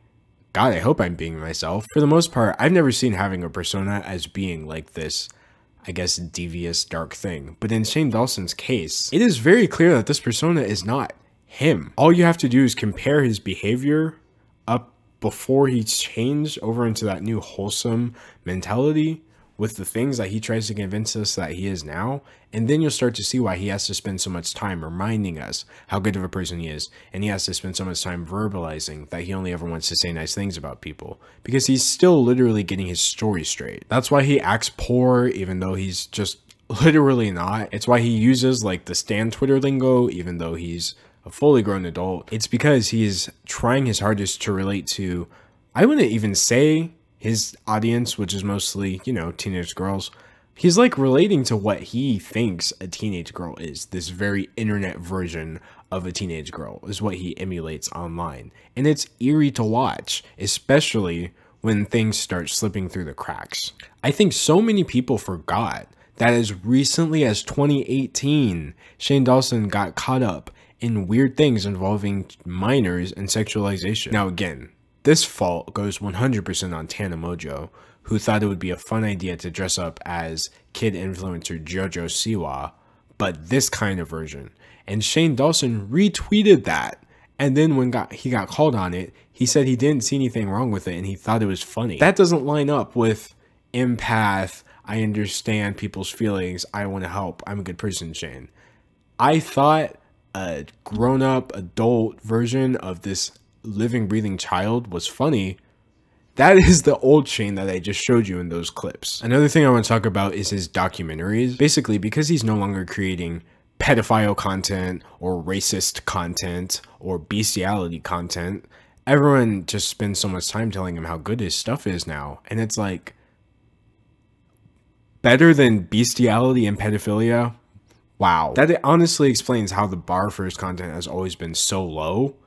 Speaker 1: I hope I'm being myself. For the most part, I've never seen having a persona as being like this, I guess, devious, dark thing. But in Shane Dawson's case, it is very clear that this persona is not him. All you have to do is compare his behavior up before he changed over into that new wholesome mentality with the things that he tries to convince us that he is now, and then you'll start to see why he has to spend so much time reminding us how good of a person he is, and he has to spend so much time verbalizing that he only ever wants to say nice things about people, because he's still literally getting his story straight. That's why he acts poor, even though he's just literally not. It's why he uses like the Stan Twitter lingo, even though he's a fully grown adult. It's because he's trying his hardest to relate to, I wouldn't even say his audience, which is mostly, you know, teenage girls. He's like relating to what he thinks a teenage girl is. This very internet version of a teenage girl is what he emulates online. And it's eerie to watch, especially when things start slipping through the cracks. I think so many people forgot that as recently as 2018, Shane Dawson got caught up in weird things involving minors and sexualization. Now again, this fault goes 100% on Tana Mojo, who thought it would be a fun idea to dress up as kid influencer JoJo Siwa, but this kind of version. And Shane Dawson retweeted that, and then when he got called on it, he said he didn't see anything wrong with it and he thought it was funny. That doesn't line up with empath, I understand people's feelings, I want to help, I'm a good person, Shane. I thought a grown-up adult version of this living, breathing child was funny. That is the old Shane that I just showed you in those clips. Another thing I want to talk about is his documentaries. Basically, because he's no longer creating pedophile content or racist content or bestiality content, everyone just spends so much time telling him how good his stuff is now. And it's like, better than bestiality and pedophilia? Wow. That honestly explains how the bar for his content has always been so low.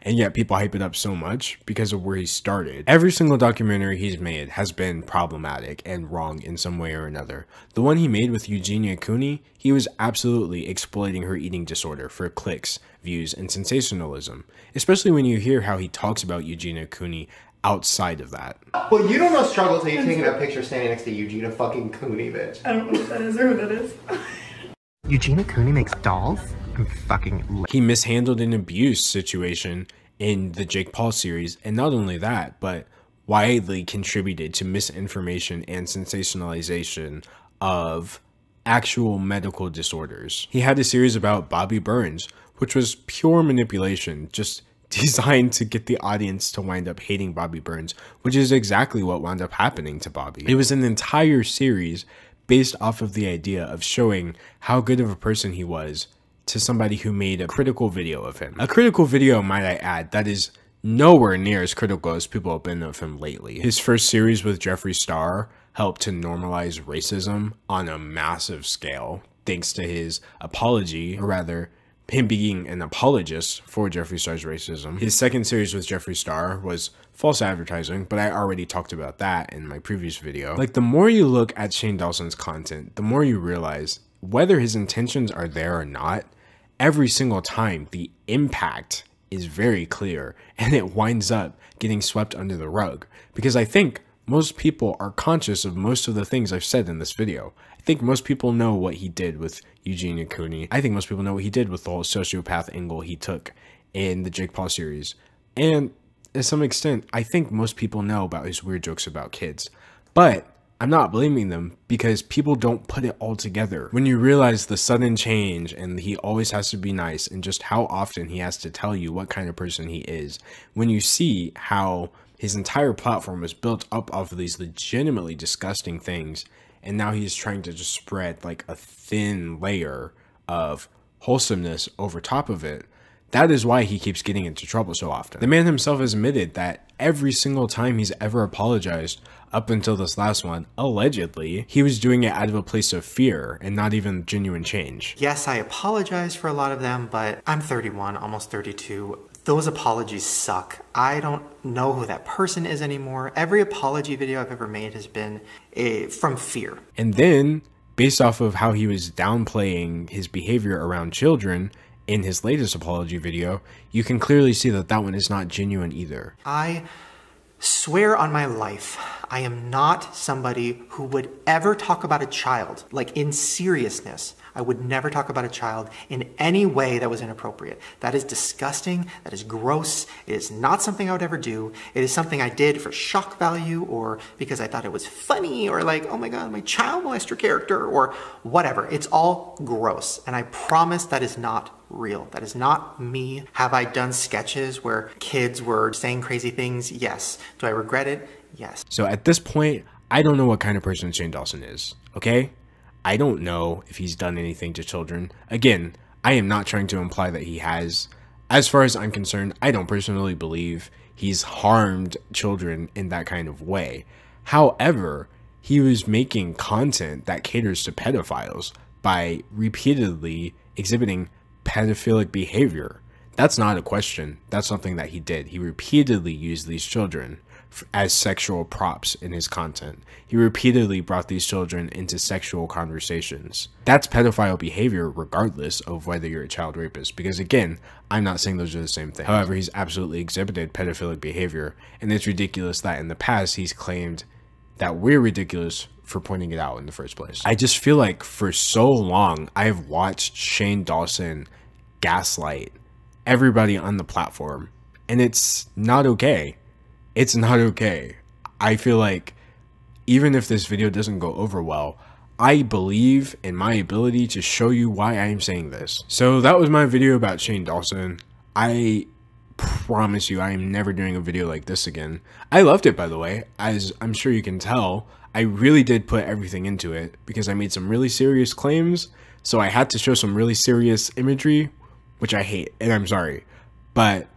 Speaker 1: And yet people hype it up so much because of where he started. Every single documentary he's made has been problematic and wrong in some way or another. The one he made with Eugenia Cooney, he was absolutely exploiting her eating disorder for clicks, views, and sensationalism. Especially when you hear how he talks about Eugenia Cooney outside of that.
Speaker 8: Well, you don't know struggle till you're taking a picture standing next to Eugenia fucking Cooney, bitch.
Speaker 7: I don't know what that is or who that is.
Speaker 8: Eugenia Cooney makes dolls? I'm fucking...
Speaker 1: He mishandled an abuse situation in the Jake Paul series, and not only that, but widely contributed to misinformation and sensationalization of actual medical disorders. He had a series about Bobby Burns, which was pure manipulation, just designed to get the audience to wind up hating Bobby Burns, which is exactly what wound up happening to Bobby. It was an entire series based off of the idea of showing how good of a person he was to somebody who made a critical video of him. A critical video, might I add, that is nowhere near as critical as people have been of him lately. His first series with Jeffree Star helped to normalize racism on a massive scale, thanks to his apology, or rather, him being an apologist for Jeffree Star's racism. His second series with Jeffree Star was false advertising, but I already talked about that in my previous video. Like, the more you look at Shane Dawson's content, the more you realize whether his intentions are there or not, every single time the impact is very clear and it winds up getting swept under the rug. Because I think most people are conscious of most of the things I've said in this video. I think most people know what he did with Eugenia Cooney. I think most people know what he did with the whole sociopath angle he took in the Jake Paul series. And to some extent, I think most people know about his weird jokes about kids. But I'm not blaming them because people don't put it all together. When you realize the sudden change and he always has to be nice and just how often he has to tell you what kind of person he is, when you see how his entire platform was built up off of these legitimately disgusting things, and now he's trying to just spread like a thin layer of wholesomeness over top of it, that is why he keeps getting into trouble so often. The man himself has admitted that every single time he's ever apologized, up until this last one, allegedly, he was doing it out of a place of fear and not even genuine change.
Speaker 8: Yes, I apologize for a lot of them, but I'm 31, almost 32. Those apologies suck. I don't know who that person is anymore. Every apology video I've ever made has been from fear.
Speaker 1: And then, based off of how he was downplaying his behavior around children in his latest apology video, you can clearly see that that one is not genuine either.
Speaker 8: I swear on my life, I am not somebody who would ever talk about a child, like in seriousness. I would never talk about a child in any way that was inappropriate. That is disgusting. That is gross. It is not something I would ever do. It is something I did for shock value or because I thought it was funny or like, oh my God, my child molester character or whatever. It's all gross. And I promise that is not real. That is not me. Have I done sketches where kids were saying crazy things? Yes. Do I regret it? Yes.
Speaker 1: So at this point, I don't know what kind of person Shane Dawson is, okay? I don't know if he's done anything to children. Again, I am not trying to imply that he has. As far as I'm concerned, I don't personally believe he's harmed children in that kind of way. However, he was making content that caters to pedophiles by repeatedly exhibiting pedophilic behavior. That's not a question. That's something that he did. He repeatedly used these children as sexual props in his content. He repeatedly brought these children into sexual conversations. That's pedophile behavior regardless of whether you're a child rapist, because again, I'm not saying those are the same thing. However, he's absolutely exhibited pedophilic behavior, and it's ridiculous that in the past he's claimed that we're ridiculous for pointing it out in the first place. I just feel like for so long I've watched Shane Dawson gaslight everybody on the platform, and it's not okay. It's not okay. I feel like even if this video doesn't go over well, I believe in my ability to show you why I am saying this. So that was my video about Shane Dawson. I promise you I am never doing a video like this again. I loved it, by the way. As I'm sure you can tell, I really did put everything into it because I made some really serious claims, so I had to show some really serious imagery, which I hate, and I'm sorry. But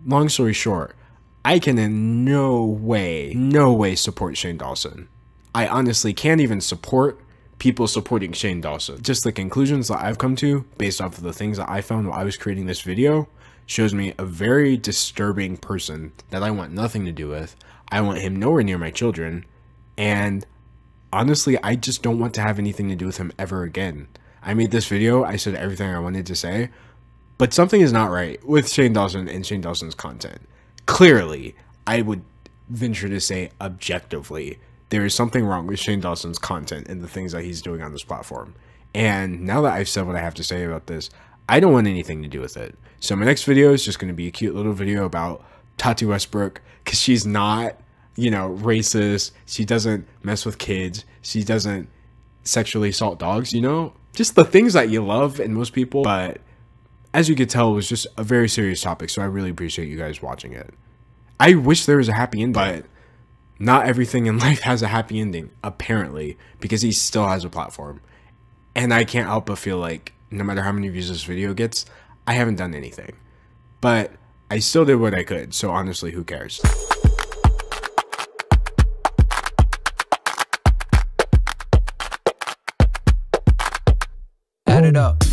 Speaker 1: long story short, I can in no way support Shane Dawson. I honestly can't even support people supporting Shane Dawson. Just the conclusions that I've come to based off of the things that I found while I was creating this video shows me a very disturbing person that I want nothing to do with. I want him nowhere near my children, and honestly, I just don't want to have anything to do with him ever again. I made this video, I said everything I wanted to say, but something is not right with Shane Dawson and Shane Dawson's content. Clearly, I would venture to say objectively, there is something wrong with Shane Dawson's content and the things that he's doing on this platform. And now that I've said what I have to say about this, I don't want anything to do with it. So my next video is just going to be a cute little video about Tati Westbrook, because she's not, you know, racist. She doesn't mess with kids. She doesn't sexually assault dogs, you know? Just the things that you love in most people. But as you could tell, it was just a very serious topic, so I really appreciate you guys watching it. I wish there was a happy ending, but not everything in life has a happy ending, apparently, because he still has a platform. And I can't help but feel like, no matter how many views this video gets, I haven't done anything. But I still did what I could, so honestly, who cares?
Speaker 9: Add it up.